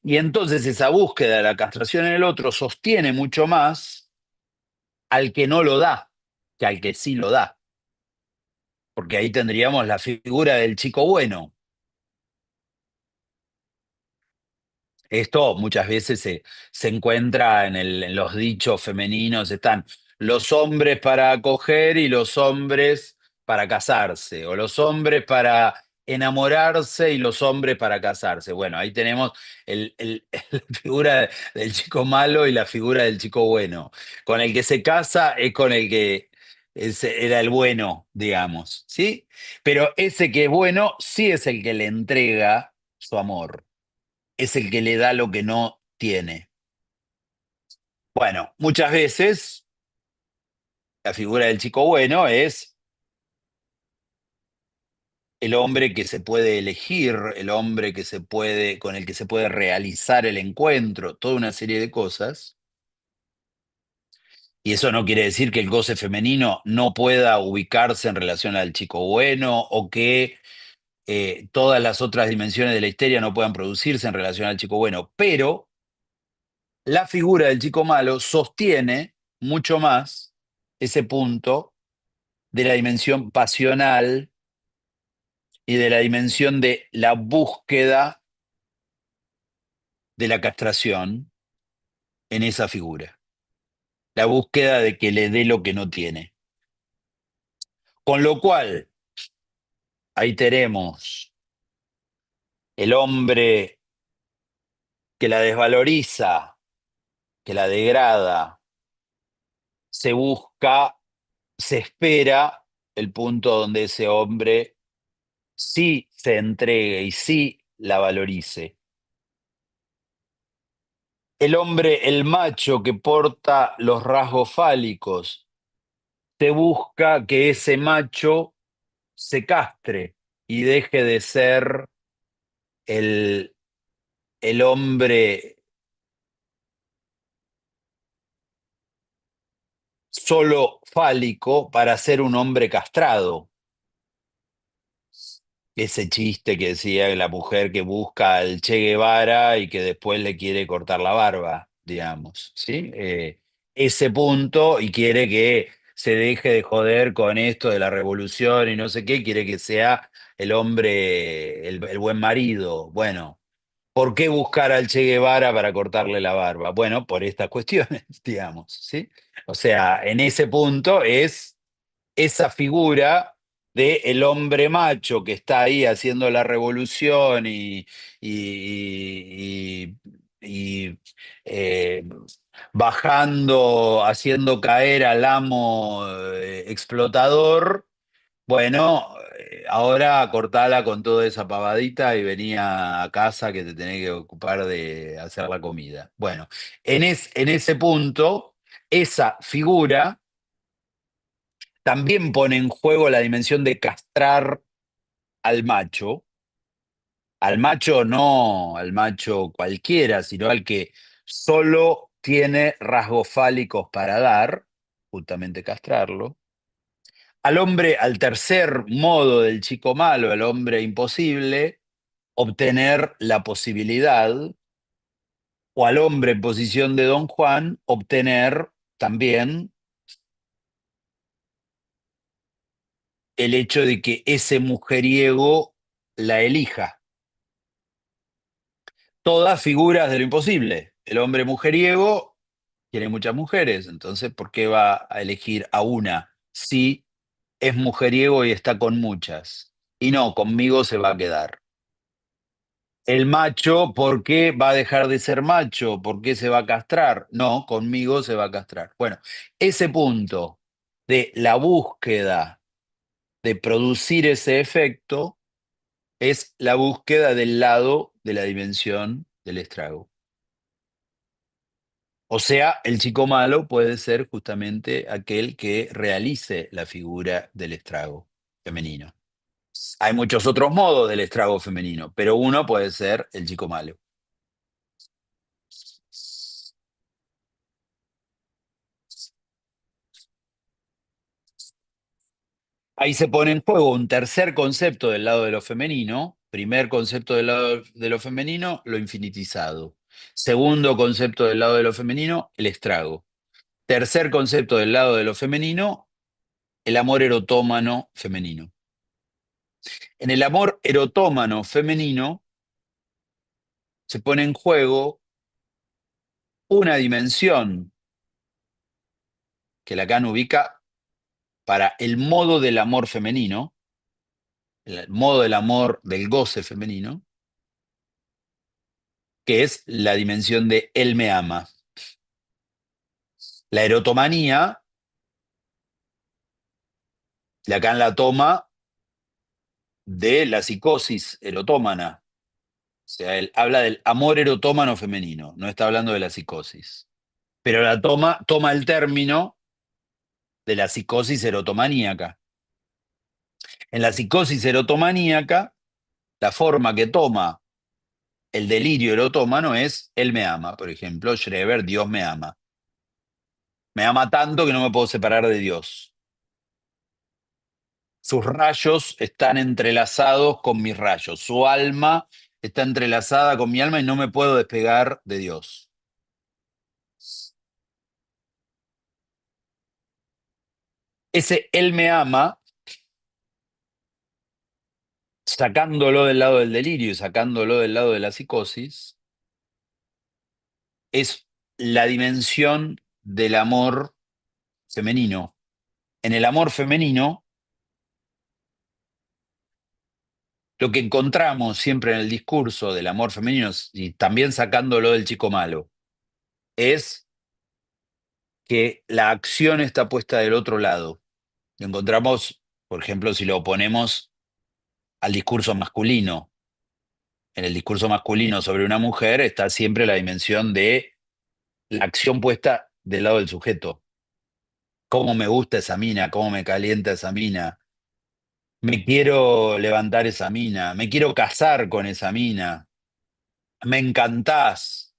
Y entonces esa búsqueda de la castración en el otro sostiene mucho más al que no lo da que al que sí lo da. Porque ahí tendríamos la figura del chico bueno. Esto muchas veces se encuentra en los dichos femeninos, están los hombres para acoger y los hombres para casarse, o los hombres para enamorarse y los hombres para casarse. Bueno, ahí tenemos la figura del chico malo y la figura del chico bueno. Con el que se casa es con el que era el bueno, digamos, ¿sí? Pero ese que es bueno sí es el que le entrega su amor, es el que le da lo que no tiene. Bueno, muchas veces la figura del chico bueno es el hombre que se puede elegir, el hombre que se puede, con el que se puede realizar el encuentro, toda una serie de cosas. Y eso no quiere decir que el goce femenino no pueda ubicarse en relación al chico bueno o que todas las otras dimensiones de la histeria no puedan producirse en relación al chico bueno, pero la figura del chico malo sostiene mucho más ese punto de la dimensión pasional y de la dimensión de la búsqueda de la castración en esa figura. La búsqueda de que le dé lo que no tiene. Con lo cual, ahí tenemos el hombre que la desvaloriza, que la degrada, se busca, se espera el punto donde ese hombre sí se entregue y sí la valorice. El hombre, el macho que porta los rasgos fálicos, se busca que ese macho se castre y deje de ser el, el hombre solo fálico para ser un hombre castrado. Ese chiste que decía la mujer que busca al Che Guevara y que después le quiere cortar la barba, digamos, ¿sí? Ese punto y quiere que se deje de joder con esto de la revolución y no sé qué, quiere que sea el hombre, el buen marido. Bueno, ¿por qué buscar al Che Guevara para cortarle la barba? Bueno, por estas cuestiones, digamos, ¿sí? O sea, en ese punto es esa figura de el hombre macho que está ahí haciendo la revolución y, y, eh, bajando, haciendo caer al amo explotador. Bueno, ahora cortala con toda esa pavadita y venía a casa que te tenés que ocupar de hacer la comida. Bueno, en ese punto, esa figura también pone en juego la dimensión de castrar al macho no al macho cualquiera, sino al que solo tiene rasgos fálicos para dar, justamente castrarlo. Al hombre, al tercer modo del chico malo, el hombre imposible, obtener la posibilidad, o al hombre en posición de Don Juan, obtener también el hecho de que ese mujeriego la elija. Todas figuras de lo imposible. El hombre mujeriego tiene muchas mujeres, entonces, ¿por qué va a elegir a una si es mujeriego y está con muchas? Y no, conmigo se va a quedar. El macho, ¿por qué va a dejar de ser macho? ¿Por qué se va a castrar? No, conmigo se va a castrar. Bueno, ese punto de la búsqueda de producir ese efecto es la búsqueda del lado de la dimensión del estrago. O sea, el chico malo puede ser justamente aquel que realice la figura del estrago femenino. Hay muchos otros modos del estrago femenino, pero uno puede ser el chico malo. Ahí se pone en juego un tercer concepto del lado de lo femenino. Primer concepto del lado de lo femenino, lo infinitizado. Segundo concepto del lado de lo femenino, el estrago. Tercer concepto del lado de lo femenino, el amor erotómano femenino. En el amor erotómano femenino se pone en juego una dimensión que Lacan ubica para el modo del amor femenino, el modo del amor del goce femenino, que es la dimensión de él me ama. La erotomanía, Lacan la toma de la psicosis erotómana. O sea, él habla del amor erotómano femenino, no está hablando de la psicosis. Pero la toma el término de la psicosis erotomaníaca. En la psicosis erotomaníaca, la forma que toma el delirio erotómano es él me ama. Por ejemplo, Schreber, Dios me ama. Me ama tanto que no me puedo separar de Dios. Sus rayos están entrelazados con mis rayos. Su alma está entrelazada con mi alma y no me puedo despegar de Dios. Ese él me ama, sacándolo del lado del delirio y sacándolo del lado de la psicosis, es la dimensión del amor femenino. En el amor femenino, lo que encontramos siempre en el discurso del amor femenino, y también sacándolo del chico malo, es que la acción está puesta del otro lado. Lo encontramos, por ejemplo, si lo oponemos al discurso masculino. En el discurso masculino sobre una mujer está siempre la dimensión de la acción puesta del lado del sujeto. Cómo me gusta esa mina, cómo me calienta esa mina. Me quiero levantar esa mina, me quiero casar con esa mina. Me encantás,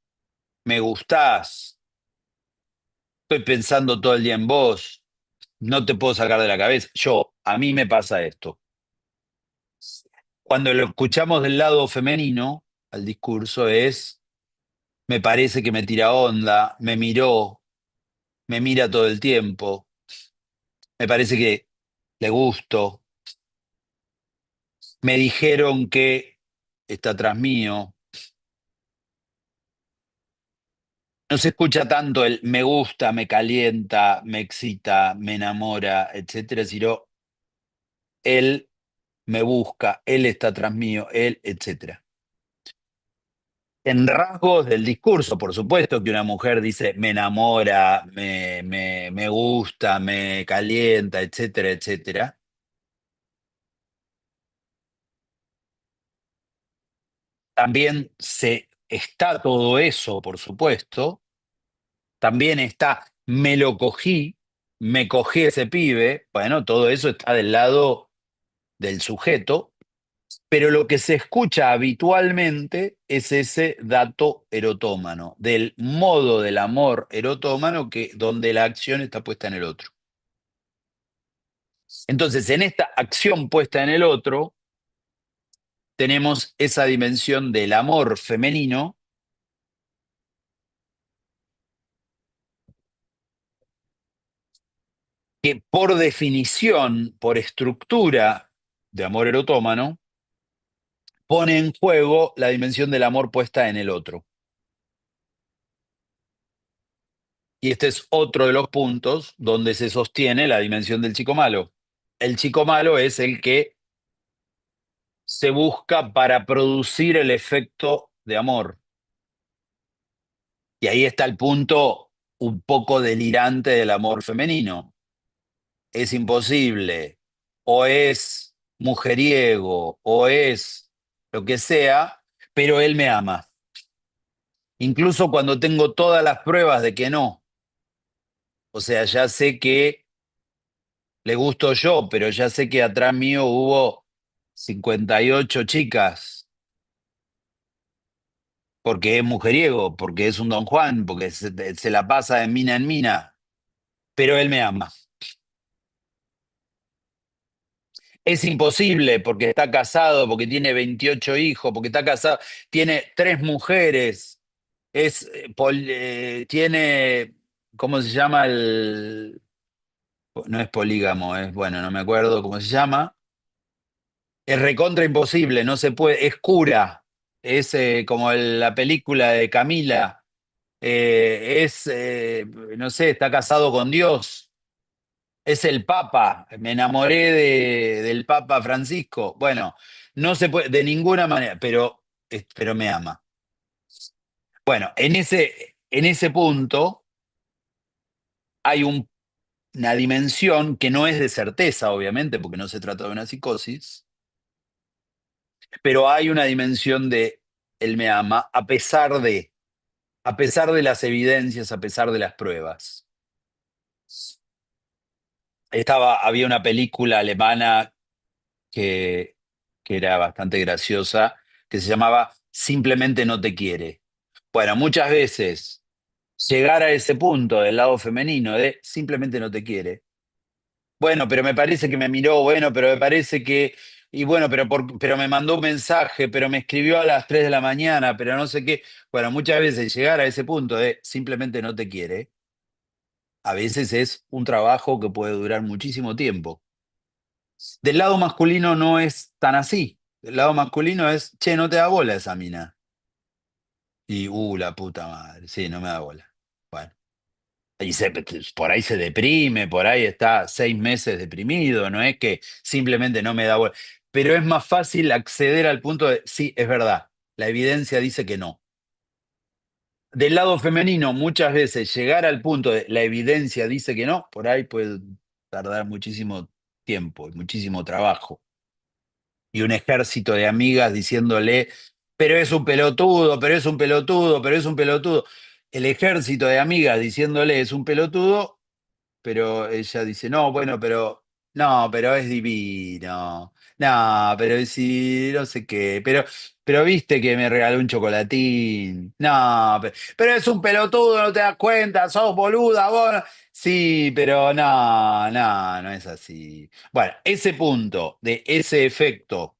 me gustás, estoy pensando todo el día en vos, no te puedo sacar de la cabeza. A mí me pasa esto. Cuando lo escuchamos del lado femenino, al discurso es, me parece que me tira onda, me miró, me mira todo el tiempo, me parece que le gusto, me dijeron que está atrás mío. No se escucha tanto el me gusta, me calienta, me excita, me enamora, etcétera, sino él me busca, él está atrás mío, él, etcétera. En rasgos del discurso, por supuesto que una mujer dice me enamora, me gusta, me calienta, etcétera, etcétera. También se está todo eso, por supuesto. También está me lo cogí, me cogí ese pibe. Bueno, todo eso está del lado del sujeto, pero lo que se escucha habitualmente es ese dato erotómano, del modo del amor erotómano que, donde la acción está puesta en el otro. Entonces, en esta acción puesta en el otro, tenemos esa dimensión del amor femenino que por definición, por estructura de amor erotómano, pone en juego la dimensión del amor puesta en el otro. Y este es otro de los puntos donde se sostiene la dimensión del chico malo. El chico malo es el que se busca para producir el efecto de amor. Y ahí está el punto un poco delirante del amor femenino. Es imposible, o es mujeriego, o es lo que sea, pero él me ama. Incluso cuando tengo todas las pruebas de que no. O sea, ya sé que le gusto yo, pero ya sé que atrás mío hubo 58 chicas, porque es mujeriego, porque es un Don Juan, porque se la pasa de mina en mina, pero él me ama. Es imposible porque está casado, porque tiene 28 hijos, porque está casado, tiene 3 mujeres, tiene, ¿cómo se llama el? No es polígamo, es, bueno, no me acuerdo cómo se llama. Es recontra imposible, no se puede, es cura, es como la película de Camila, no sé, está casado con Dios, es el Papa, me enamoré del Papa Francisco. Bueno, no se puede de ninguna manera, pero me ama. Bueno, en ese punto hay una dimensión que no es de certeza, obviamente, porque no se trata de una psicosis, pero hay una dimensión de él me ama a pesar de las evidencias, a pesar de las pruebas. Había una película alemana que, que era bastante graciosa, que se llamaba Simplemente no te quiere. Bueno, muchas veces llegar a ese punto del lado femenino de simplemente no te quiere. Bueno, pero me parece que me miró, bueno, pero me parece que, y bueno, pero me mandó un mensaje, pero me escribió a las 3 de la mañana, pero no sé qué. Bueno, muchas veces llegar a ese punto de simplemente no te quiere, a veces es un trabajo que puede durar muchísimo tiempo. Del lado masculino no es tan así. Del lado masculino es, che, no te da bola esa mina. Y, la puta madre, sí, no me da bola. Bueno, por ahí se deprime, por ahí está 6 meses deprimido, no es que simplemente no me da bola. Pero es más fácil acceder al punto de, sí, es verdad, la evidencia dice que no. Del lado femenino, muchas veces llegar al punto de la evidencia dice que no, por ahí puede tardar muchísimo tiempo y muchísimo trabajo. Y un ejército de amigas diciéndole, pero es un pelotudo, pero es un pelotudo, pero es un pelotudo. El ejército de amigas diciéndole es un pelotudo, pero ella dice, no, bueno, no, pero es divino. No, pero sí, no sé qué, pero viste que me regaló un chocolatín. No, pero es un pelotudo, no te das cuenta, sos boluda, vos. Sí, pero no, no, no es así. Bueno, ese punto de ese efecto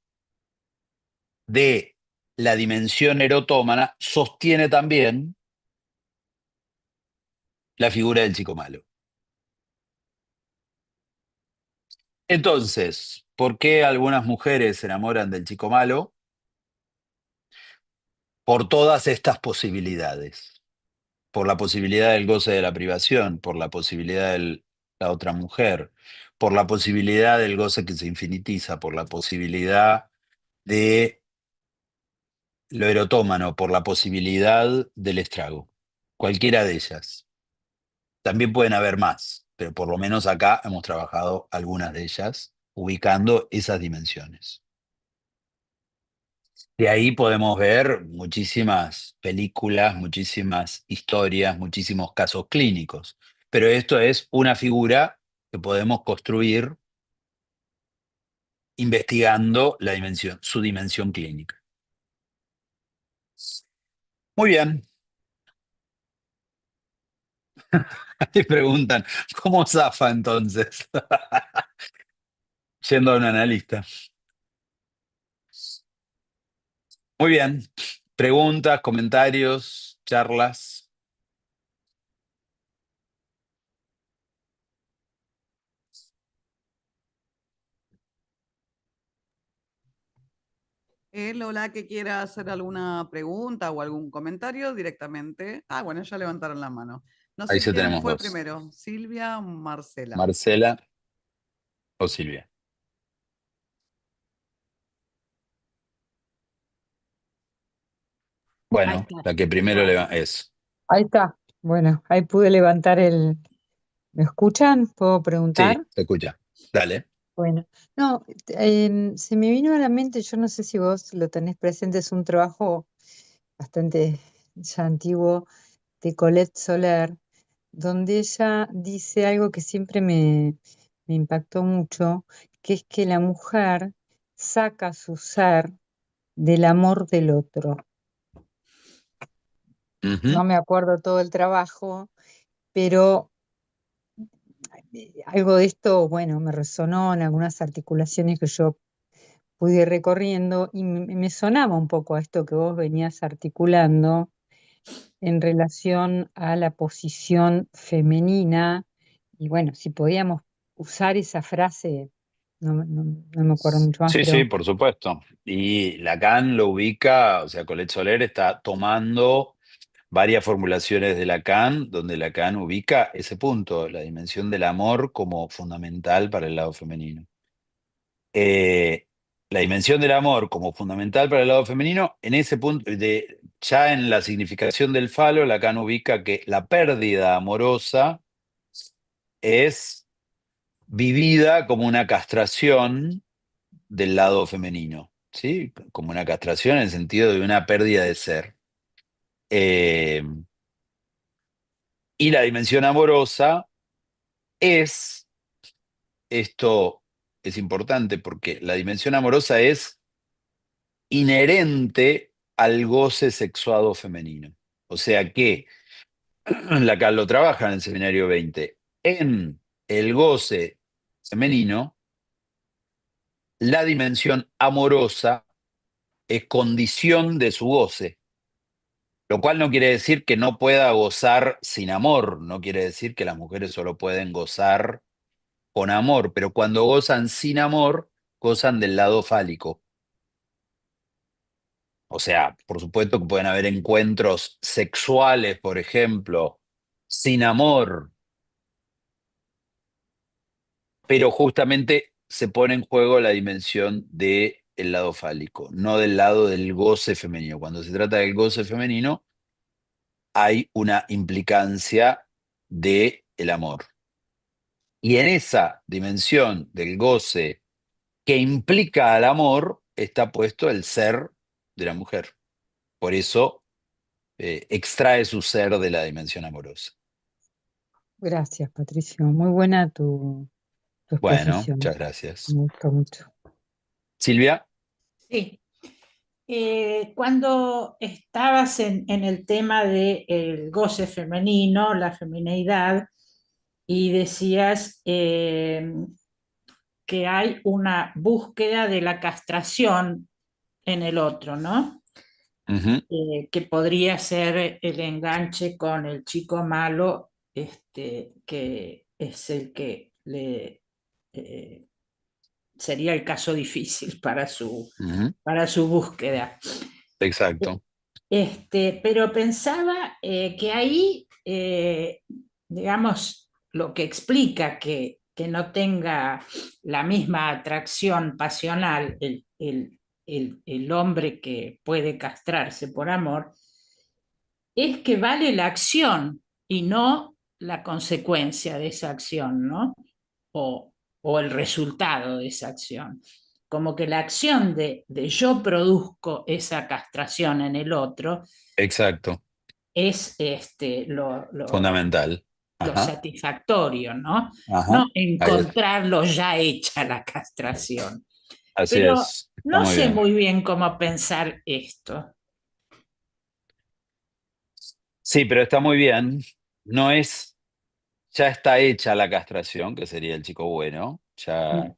de la dimensión erotómana sostiene también la figura del chico malo. Entonces, ¿por qué algunas mujeres se enamoran del chico malo? Por todas estas posibilidades. Por la posibilidad del goce de la privación, por la posibilidad de la otra mujer, por la posibilidad del goce que se infinitiza, por la posibilidad de lo erotómano, por la posibilidad del estrago. Cualquiera de ellas. También pueden haber más, pero por lo menos acá hemos trabajado algunas de ellas, ubicando esas dimensiones. De ahí podemos ver muchísimas películas, muchísimas historias, muchísimos casos clínicos. Pero esto es una figura que podemos construir investigando la dimensión, su dimensión clínica. Muy bien. Te preguntan, ¿cómo zafa entonces? Yendo a un analista. Muy bien. Preguntas, comentarios, charlas. Lola, que quiera hacer alguna pregunta o algún comentario directamente. Ah, bueno, ya levantaron la mano. No Ahí sé ya quién tenemos fue dos. primero, Silvia o Marcela. Marcela o Silvia. Ahí Bueno, está. la que primero es. Ahí está. Bueno, ahí pude levantar el... ¿Me escuchan? ¿Puedo preguntar? Sí, te escucha. Dale. Bueno, no, se me vino a la mente, yo no sé si vos lo tenés presente, es un trabajo bastante ya antiguo de Colette Soler, donde ella dice algo que siempre me impactó mucho, que es que la mujer saca su ser del amor del otro. Ujú. No me acuerdo todo el trabajo, pero algo de esto, bueno, me resonó en algunas articulaciones que yo pude ir recorriendo y me sonaba un poco a esto que vos venías articulando en relación a la posición femenina. Y bueno, si podíamos usar esa frase, no me acuerdo mucho más, Sí, sí, pero por supuesto. Y Lacan lo ubica, o sea, Colette Soler está tomando varias formulaciones de Lacan, donde Lacan ubica ese punto, la dimensión del amor como fundamental para el lado femenino. Eh, la dimensión del amor como fundamental para el lado femenino, en ese punto, ya en la significación del falo, Lacan ubica que la pérdida amorosa es vivida como una castración del lado femenino, ¿sí? Como una castración en el sentido de una pérdida de ser. Eh, y la dimensión amorosa es, esto es importante porque la dimensión amorosa es inherente al goce sexuado femenino. O sea que, Lacan lo trabaja en el seminario 20, en el goce femenino, la dimensión amorosa es condición de su goce. Lo cual no quiere decir que no pueda gozar sin amor, no quiere decir que las mujeres solo pueden gozar con amor, pero cuando gozan sin amor, gozan del lado fálico. O sea, por supuesto que pueden haber encuentros sexuales, por ejemplo, sin amor, pero justamente se pone en juego la dimensión del lado fálico, no del lado del goce femenino. Cuando se trata del goce femenino, hay una implicancia del amor. Y en esa dimensión del goce que implica al amor está puesto el ser de la mujer. Por eso extrae su ser de la dimensión amorosa. gracias, Patricio. Muy buena tu Bueno, exposición. muchas gracias. Me gustó mucho. Silvia. Sí. Cuando estabas en el tema del goce femenino, la femineidad, y decías que hay una búsqueda de la castración en el otro, ¿no? Ujú. Que podría ser el enganche con el chico malo, que es el que le sería el caso difícil Ujú. para su búsqueda. Exacto. Pero pensaba que ahí, digamos, lo que explica que no tenga la misma atracción pasional el hombre que puede castrarse por amor, es que vale la acción y no la consecuencia de esa acción, ¿no? O, o el resultado de esa acción. Como que la acción de yo produzco esa castración en el otro Exacto. es Fundamental. lo Ajá. satisfactorio, ¿no? Ajá. No Ahí es. encontrarlo ya hecha la castración. Así Pero es. Está no muy sé bien. muy bien cómo pensar esto. Sí, pero está muy bien. No es, ya está hecha la castración, que sería el chico bueno. Ya, Mm,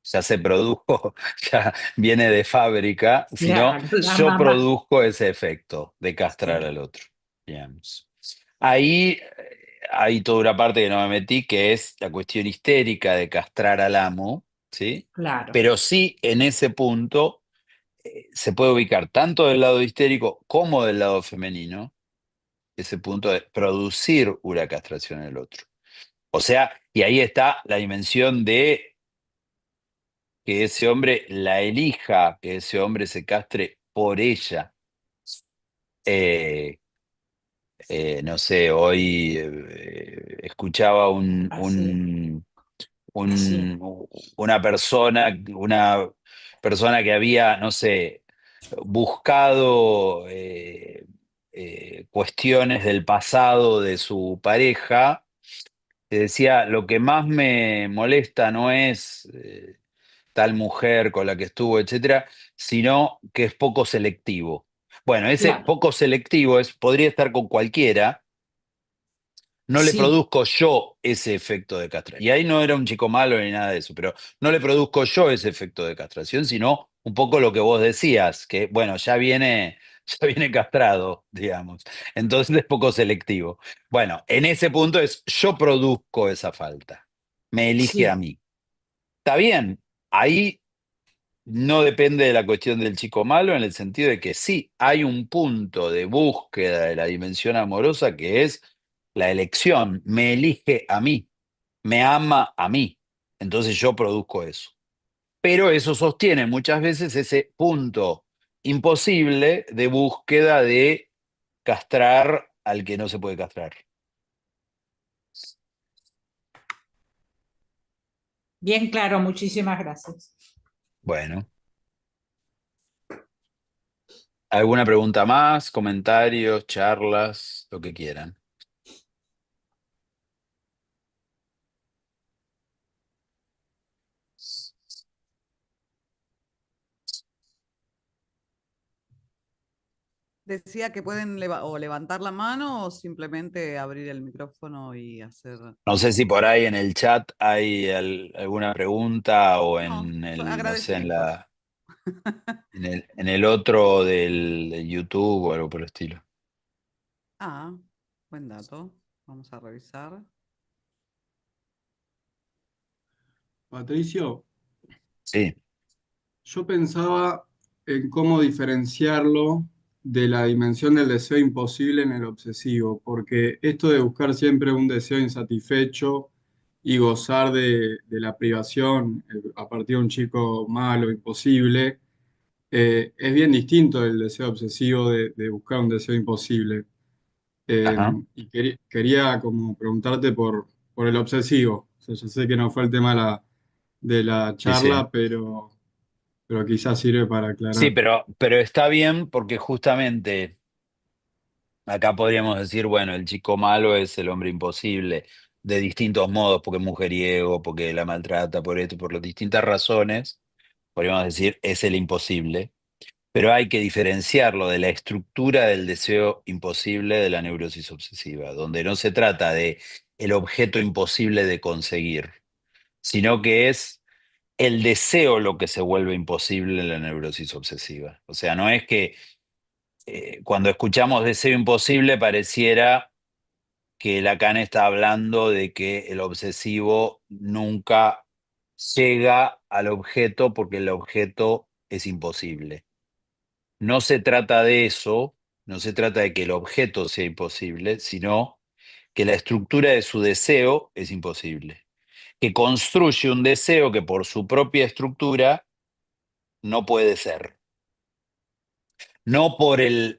ya se produjo, ya viene de fábrica, sino claro, la yo mamá, produzco ese efecto de castrar sí, al otro. Digamos. Ahí hay toda una parte que no me metí, que es la cuestión histérica de castrar al amo, ¿sí? claro, Pero sí, en ese punto se puede ubicar tanto del lado histérico como del lado femenino, ese punto de producir una castración en el otro. O sea, y ahí está la dimensión de que ese hombre la elija, que ese hombre se castre por ella. Eh, no sé, hoy escuchaba así, así, una persona que había, no sé, buscado cuestiones del pasado de su pareja, que decía, lo que más me molesta no es tal mujer con la que estuvo, etcétera, sino que es poco selectivo. Bueno, ese claro, poco selectivo podría estar con cualquiera, no le sí, produzco yo ese efecto de castración. Y ahí no era un chico malo ni nada de eso, pero no le produzco yo ese efecto de castración, sino un poco lo que vos decías, que bueno, ya viene castrado, digamos. Entonces es poco selectivo. Bueno, en ese punto es yo produzco esa falta. Me elige a sí, mí. Está bien, ahí no depende de la cuestión del chico malo en el sentido de que sí, hay un punto de búsqueda de la dimensión amorosa que es la elección, me elige a mí, me ama a mí, entonces yo produzco eso. Pero eso sostiene muchas veces ese punto imposible de búsqueda de castrar al que no se puede castrar. bien claro, muchísimas gracias. Bueno, ¿alguna pregunta más? Comentarios, charlas, lo que quieran. Decía que pueden o levantar la mano o simplemente abrir el micrófono y hacer... No sé si por ahí en el chat hay alguna pregunta o No, en el, no sé, agradecimientos. en el otro del YouTube o algo por el estilo. Ah, buen dato. Vamos a revisar. Patricio, Sí, yo pensaba en cómo diferenciarlo de la dimensión del deseo imposible en el obsesivo, porque esto de buscar siempre un deseo insatisfecho y gozar de la privación a partir de un chico malo, imposible, es bien distinto del deseo obsesivo de buscar un deseo imposible. Eh, ajá, y quería como preguntarte por el obsesivo. O sea, yo sé que no fue el tema de la sí, sí. charla, pero quizás sirve para Sí, aclarar. pero está bien porque justamente acá podríamos decir, bueno, el chico malo es el hombre imposible de distintos modos, porque es mujeriego, porque la maltrata, por esto, por las distintas razones, podríamos decir, es el imposible. Pero hay que diferenciarlo de la estructura del deseo imposible de la neurosis obsesiva, donde no se trata de el objeto imposible de conseguir, sino que es el deseo lo que se vuelve imposible en la neurosis obsesiva. O sea, no es que cuando escuchamos deseo imposible pareciera que Lacan está hablando de que el obsesivo nunca llega al objeto porque el objeto es imposible. No se trata de eso, no se trata de que el objeto sea imposible, sino que la estructura de su deseo es imposible. Que construye un deseo que por su propia estructura no puede ser. No por el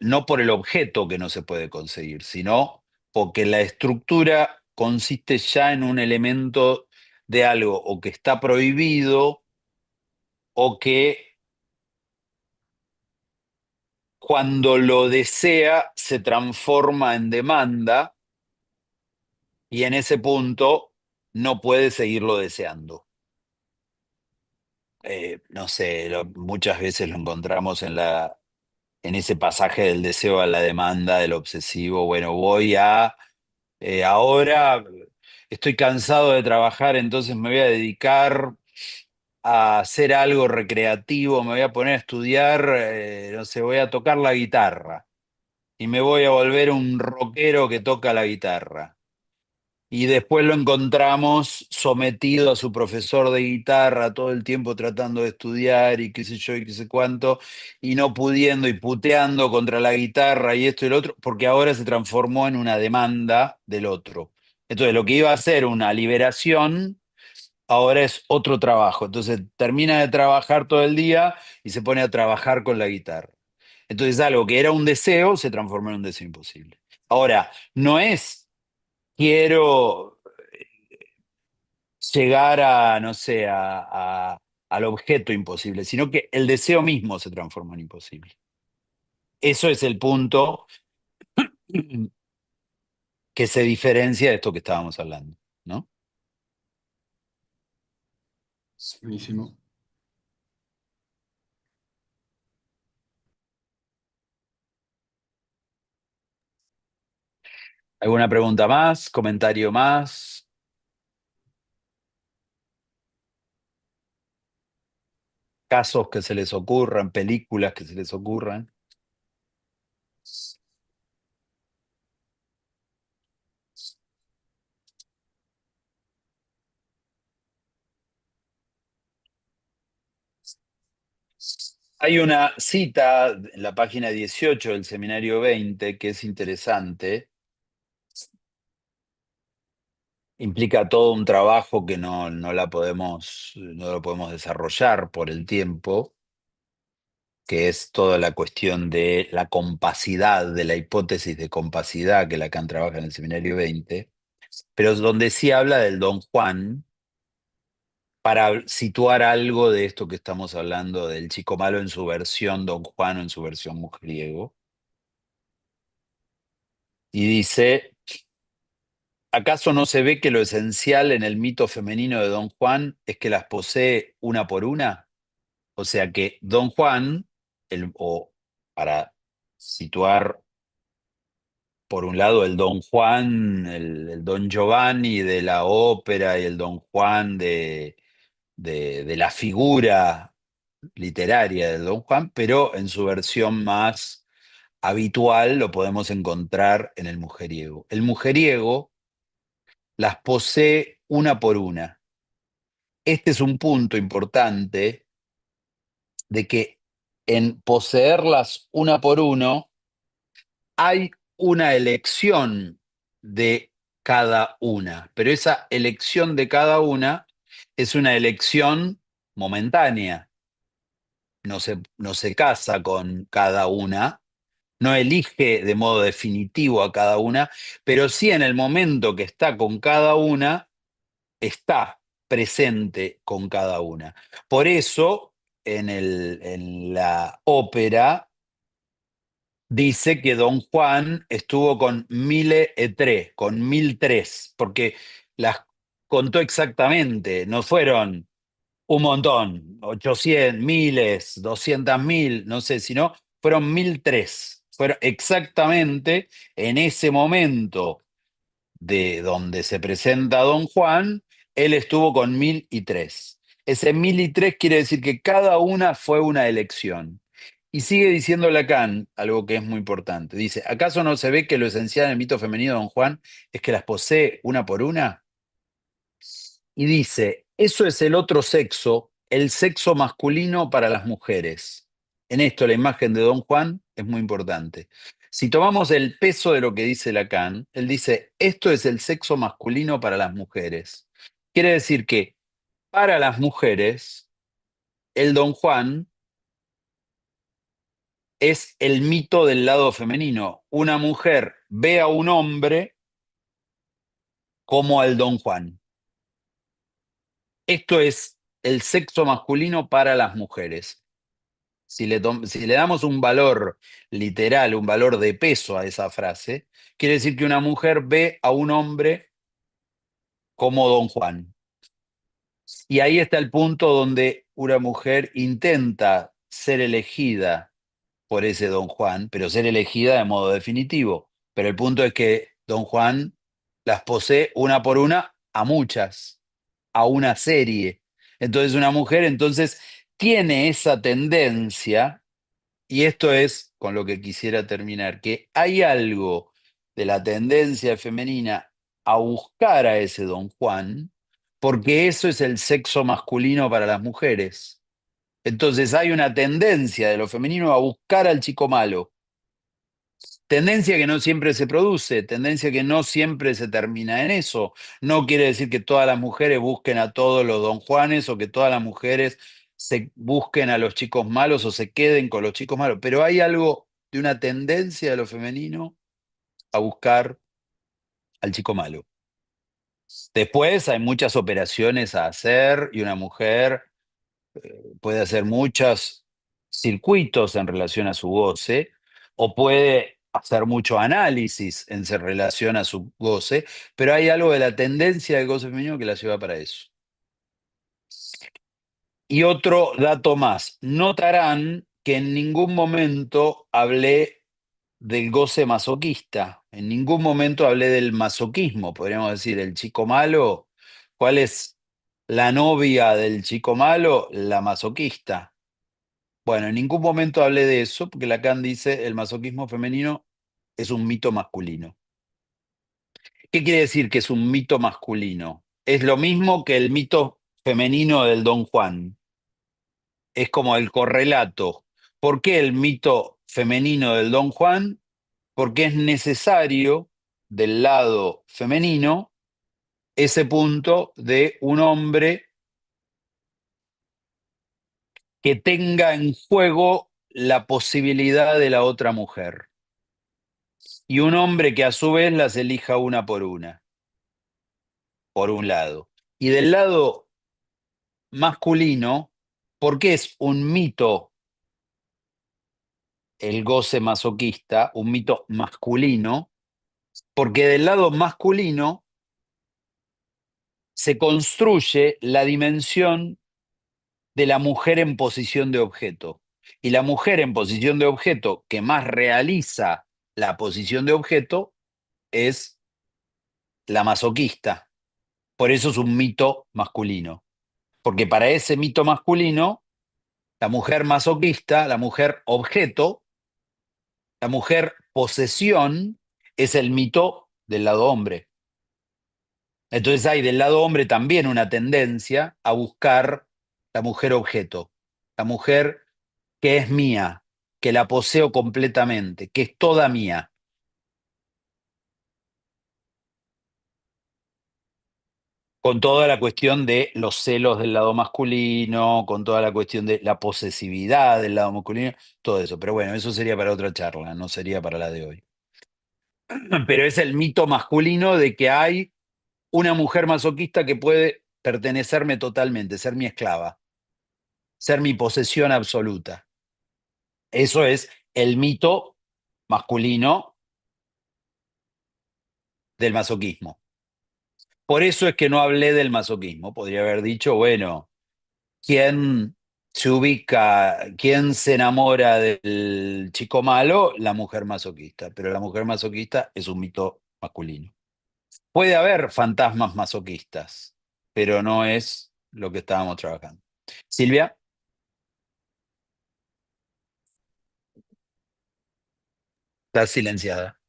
objeto que no se puede conseguir, sino porque la estructura consiste ya en un elemento de algo o que está prohibido o que cuando lo desea se transforma en demanda y en ese punto no puede seguirlo deseando. No sé, muchas veces lo encontramos en ese pasaje del deseo a la demanda, del obsesivo. Bueno, ahora estoy cansado de trabajar, entonces me voy a dedicar a hacer algo recreativo, me voy a poner a estudiar, no sé, voy a tocar la guitarra y me voy a volver un rockero que toca la guitarra. Y después lo encontramos sometido a su profesor de guitarra todo el tiempo tratando de estudiar y qué sé yo y qué sé cuánto, y no pudiendo y puteando contra la guitarra y esto y lo otro, porque ahora se transformó en una demanda del otro. Entonces lo que iba a ser una liberación, ahora es otro trabajo. Entonces termina de trabajar todo el día y se pone a trabajar con la guitarra. Entonces algo que era un deseo se transformó en un deseo imposible. Ahora, no es quiero llegar a, no sé, al objeto imposible, sino que el deseo mismo se transforma en imposible. Eso es el punto que se diferencia de esto que estábamos hablando, ¿no? Buenísimo. ¿Alguna pregunta más? ¿Comentario más? ¿Casos que se les ocurran? ¿Películas que se les ocurran? Hay una cita en la página 18 del seminario 20 que es interesante. Implica todo un trabajo que no lo podemos desarrollar por el tiempo, que es toda la cuestión de la compacidad, de la hipótesis de compacidad que Lacan trabaja en el seminario 20, pero donde sí habla del Don Juan, para situar algo de esto que estamos hablando del chico malo en su versión Don Juan o en su versión mujeriego. Y dice, ¿acaso no se ve que lo esencial en el mito femenino de Don Juan es que las posee una por una? O sea que Don Juan, o para situar por un lado el Don Juan, el Don Giovanni de la ópera y el Don Juan de la figura literaria del Don Juan, pero en su versión más habitual lo podemos encontrar en el mujeriego. El mujeriego las posee una por una. Este es un punto importante de que en poseerlas una por uno hay una elección de cada una, pero esa elección de cada una es una elección momentánea. No se casa con cada una, no elige de modo definitivo a cada una, pero sí en el momento que está con cada una, está presente con cada una. Por eso, en la ópera dice que Don Juan estuvo con mille e tre, con 1003, porque las contó exactamente, no fueron un montón, 800, miles, 200.000, no sé, sino fueron 1003. Fueron exactamente en ese momento de donde se presenta Don Juan, él estuvo con 1003. Ese 1003 quiere decir que cada una fue una elección. Y sigue diciendo Lacan algo que es muy importante. Dice, ¿acaso no se ve que lo esencial en el mito femenino de Don Juan es que las posee una por una? Y dice, Eso es el otro sexo, el sexo masculino para las mujeres. En esto la imagen de Don Juan es muy importante. Si tomamos el peso de lo que dice Lacan, él dice, esto es el sexo masculino para las mujeres. Quiere decir que para las mujeres, el Don Juan es el mito del lado femenino. Una mujer ve a un hombre como al Don Juan. Esto es el sexo masculino para las mujeres. Si le damos un valor literal, un valor de peso a esa frase, quiere decir que una mujer ve a un hombre como Don Juan. Y ahí está el punto donde una mujer intenta ser elegida por ese Don Juan, pero ser elegida de modo definitivo. Pero el punto es que Don Juan las posee una por una a muchas, a una serie. Entonces una mujer entonces tiene esa tendencia, y esto es con lo que quisiera terminar, que hay algo de la tendencia femenina a buscar a ese Don Juan, porque eso es el sexo masculino para las mujeres. Entonces hay una tendencia de lo femenino a buscar al chico malo. Tendencia que no siempre se produce, tendencia que no siempre se termina en eso. No quiere decir que todas las mujeres busquen a todos los Don Juanes o que todas las mujeres se busquen a los chicos malos o se queden con los chicos malos, pero hay algo de una tendencia de lo femenino a buscar al chico malo. Después hay muchas operaciones a hacer y una mujer puede hacer muchos circuitos en relación a su goce, o puede hacer mucho análisis en relación a su goce, pero hay algo de la tendencia del goce femenino que la lleva para eso. Y otro dato más, notarán que en ningún momento hablé del goce masoquista, en ningún momento hablé del masoquismo, podríamos decir, el chico malo. ¿Cuál es la novia del chico malo? La masoquista. Bueno, en ningún momento hablé de eso, porque Lacan dice el masoquismo femenino es un mito masculino. ¿Qué quiere decir que es un mito masculino? Es lo mismo que el mito femenino del Don Juan. Es como el correlato. ¿Por qué el mito femenino del Don Juan? Porque es necesario del lado femenino ese punto de un hombre que tenga en juego la posibilidad de la otra mujer. Y un hombre que a su vez las elija una, por un lado. Y del lado masculino, ¿por qué es un mito el goce masoquista, un mito masculino? Porque del lado masculino se construye la dimensión de la mujer en posición de objeto. Y la mujer en posición de objeto que más realiza la posición de objeto es la masoquista. Por eso es un mito masculino. Porque para ese mito masculino, la mujer masoquista, la mujer objeto, la mujer posesión, es el mito del lado hombre. Entonces hay del lado hombre también una tendencia a buscar la mujer objeto, la mujer que es mía, que la poseo completamente, que es toda mía. Con toda la cuestión de los celos del lado masculino, con toda la cuestión de la posesividad del lado masculino, todo eso. Pero bueno, eso sería para otra charla, no sería para la de hoy. Pero es el mito masculino de que hay una mujer masoquista que puede pertenecerme totalmente, ser mi esclava, ser mi posesión absoluta. Eso es el mito masculino del masoquismo. Por eso es que no hablé del masoquismo. Podría haber dicho, bueno, ¿quién se ubica, quién se enamora del chico malo? La mujer masoquista. Pero la mujer masoquista es un mito masculino. Puede haber fantasmas masoquistas, pero no es lo que estábamos trabajando. Silvia, estás silenciada.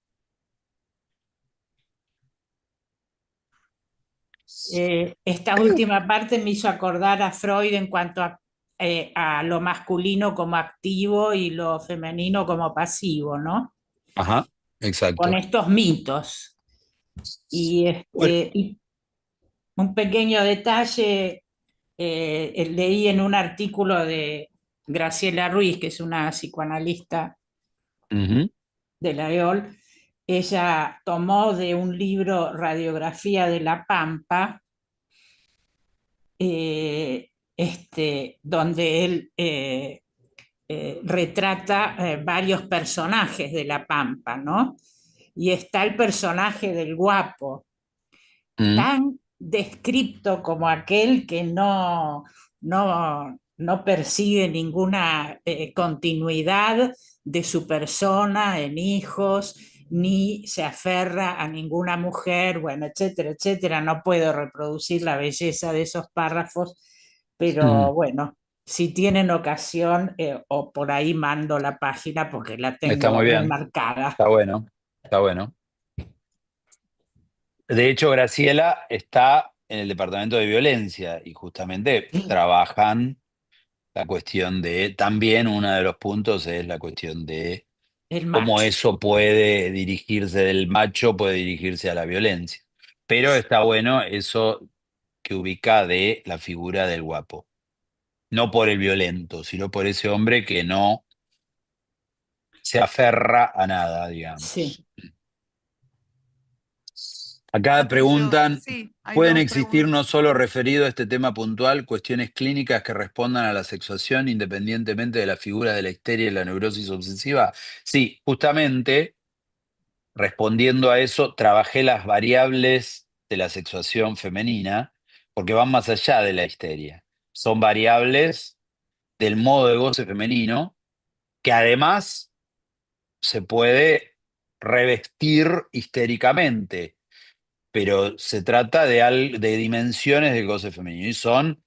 Esta última parte me hizo acordar a Freud en cuanto a lo masculino como activo y lo femenino como pasivo, ¿no? Ajá, Con exacto. estos mitos. Y, Bueno, y un pequeño detalle, leí en un artículo de Graciela Ruiz, que es una psicoanalista ujú, de la EOL. Ella tomó de un libro Radiografía de la Pampa, donde él retrata varios personajes de la Pampa, ¿no? Y está el personaje del guapo, mm, tan descripto como aquel que no persigue ninguna continuidad de su persona en hijos, ni se aferra a ninguna mujer, bueno, etcétera, etcétera. No puedo reproducir la belleza de esos párrafos, mm. pero bueno, si tienen ocasión, o por ahí mando la página porque la Está muy tengo bien, remarcada. está bueno, está bueno. De hecho, Graciela está en el departamento de violencia y justamente trabajan la cuestión de, también uno de los puntos es la cuestión de El cómo macho. eso puede dirigirse del macho, puede dirigirse a la violencia. Pero está bueno eso que ubica de la figura del guapo. No por el violento, sino por ese hombre que no se aferra a nada, digamos. Sí. Acá Patricio, preguntan, sí, hay ¿pueden dos existir preguntas. no solo referido a este tema puntual, cuestiones clínicas que respondan a la sexuación independientemente de la figura de la histeria y la neurosis obsesiva? Sí, justamente respondiendo a eso, trabajé las variables de la sexuación femenina porque van más allá de la histeria. Son variables del modo de goce femenino que además se puede revestir histéricamente, pero se trata de dimensiones del goce femenino y son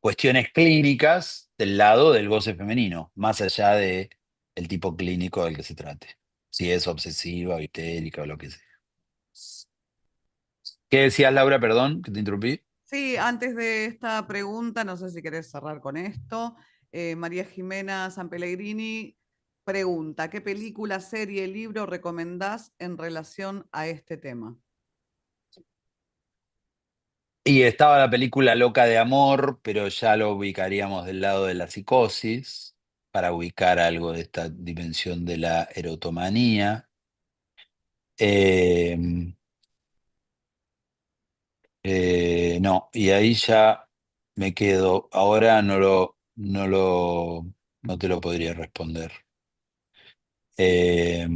cuestiones clínicas del lado del goce femenino, más allá de el tipo clínico del que se trate, si es obsesiva o histérica o lo que sea. ¿Qué decías, Laura? Perdón, que te interrumpí. Sí, antes de esta pregunta, no sé si querés cerrar con esto. María Jimena San Pellegrini pregunta, ¿qué película, serie, libro recomendás en relación a este tema? Y estaba la película Loca de Amor, pero ya lo ubicaríamos del lado de la psicosis, para ubicar algo de esta dimensión de la erotomanía. Eh, no, y ahí ya me quedo. Ahora no te lo podría responder. Eh,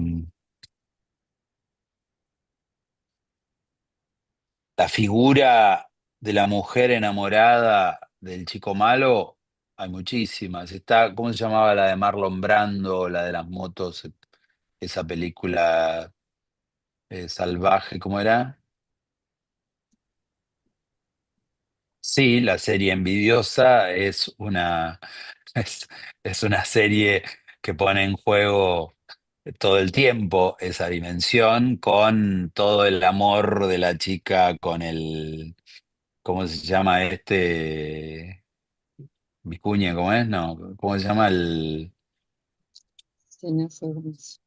la figura de la mujer enamorada del chico malo, hay muchísimas. Está, ¿cómo se llamaba la de Marlon Brando, la de las motos? Esa película salvaje, ¿cómo era? Sí, la serie Envidiosa es, es una serie que pone en juego todo el tiempo esa dimensión con todo el amor de la chica con el, ¿cómo se llama este? Vicuña, ¿cómo es? No, ¿cómo se llama el? Sí, no fue hermoso.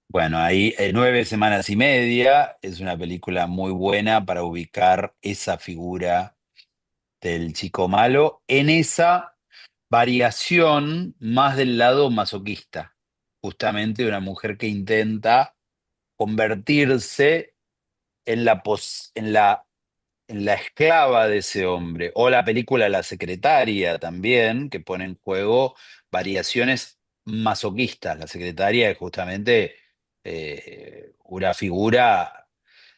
Bueno, ahí 9 semanas y media es una película muy buena para ubicar esa figura del chico malo en esa variación más del lado masoquista, justamente de una mujer que intenta convertirse en la esclava de ese hombre. O la película La secretaria también, que pone en juego variaciones masoquistas. La secretaria es justamente una figura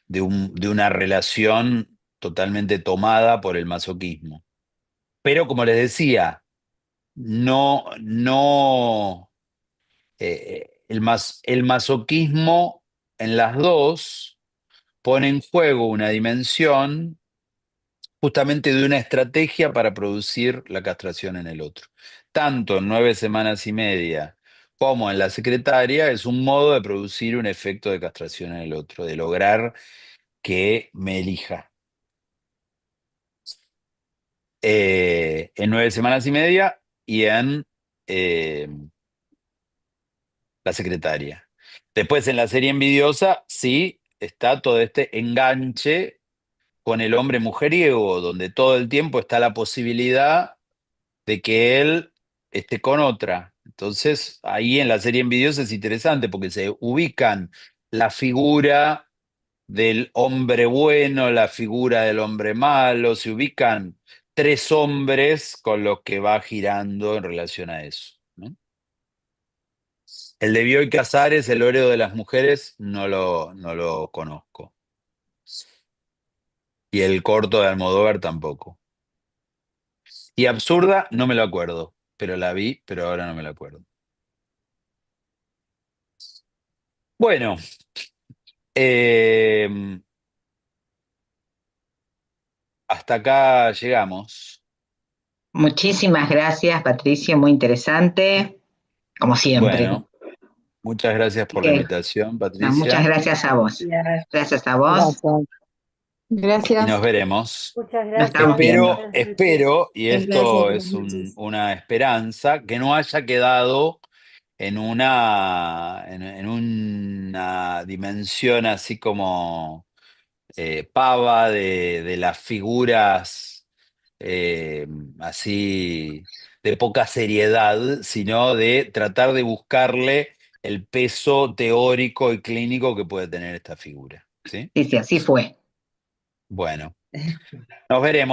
de una relación totalmente tomada por el masoquismo. Pero como les decía, no, el masoquismo en las dos pone en juego una dimensión justamente de una estrategia para producir la castración en el otro. Tanto en 9 semanas y media como en la secretaria es un modo de producir un efecto de castración en el otro, de lograr que me elija. en 9 semanas y media y en eh, La secretaria. Después en la serie Envidiosa, sí, está todo este enganche con el hombre mujeriego, donde todo el tiempo está la posibilidad de que él esté con otra. Entonces, ahí en la serie Envidiosa es interesante porque se ubican la figura del hombre bueno, la figura del hombre malo, se ubican tres hombres con los que va girando en relación a eso, ¿no? El de Bioy Casares, El Óreo de las Mujeres, no lo conozco. Y el corto de Almodóvar tampoco. Y Absurda, no me lo acuerdo, pero la vi, pero ahora no me la acuerdo. Bueno, hasta acá llegamos. Muchísimas gracias, Patricio, muy interesante, como siempre. Bueno, muchas gracias Así por la que, invitación, no, muchas Patricia, gracias a vos. Gracias. Gracias a vos. y nos Gracias. veremos. Muchas Nos gracias. estamos viendo. Espero, y Muchas gracias. esto Buenas es noches. una esperanza, que no haya quedado en una dimensión así como pava de las figuras así de poca seriedad, sino de tratar de buscarle el peso teórico y clínico que puede tener esta figura. ¿Sí? Sí, sí, así fue. Bueno, nos veremos.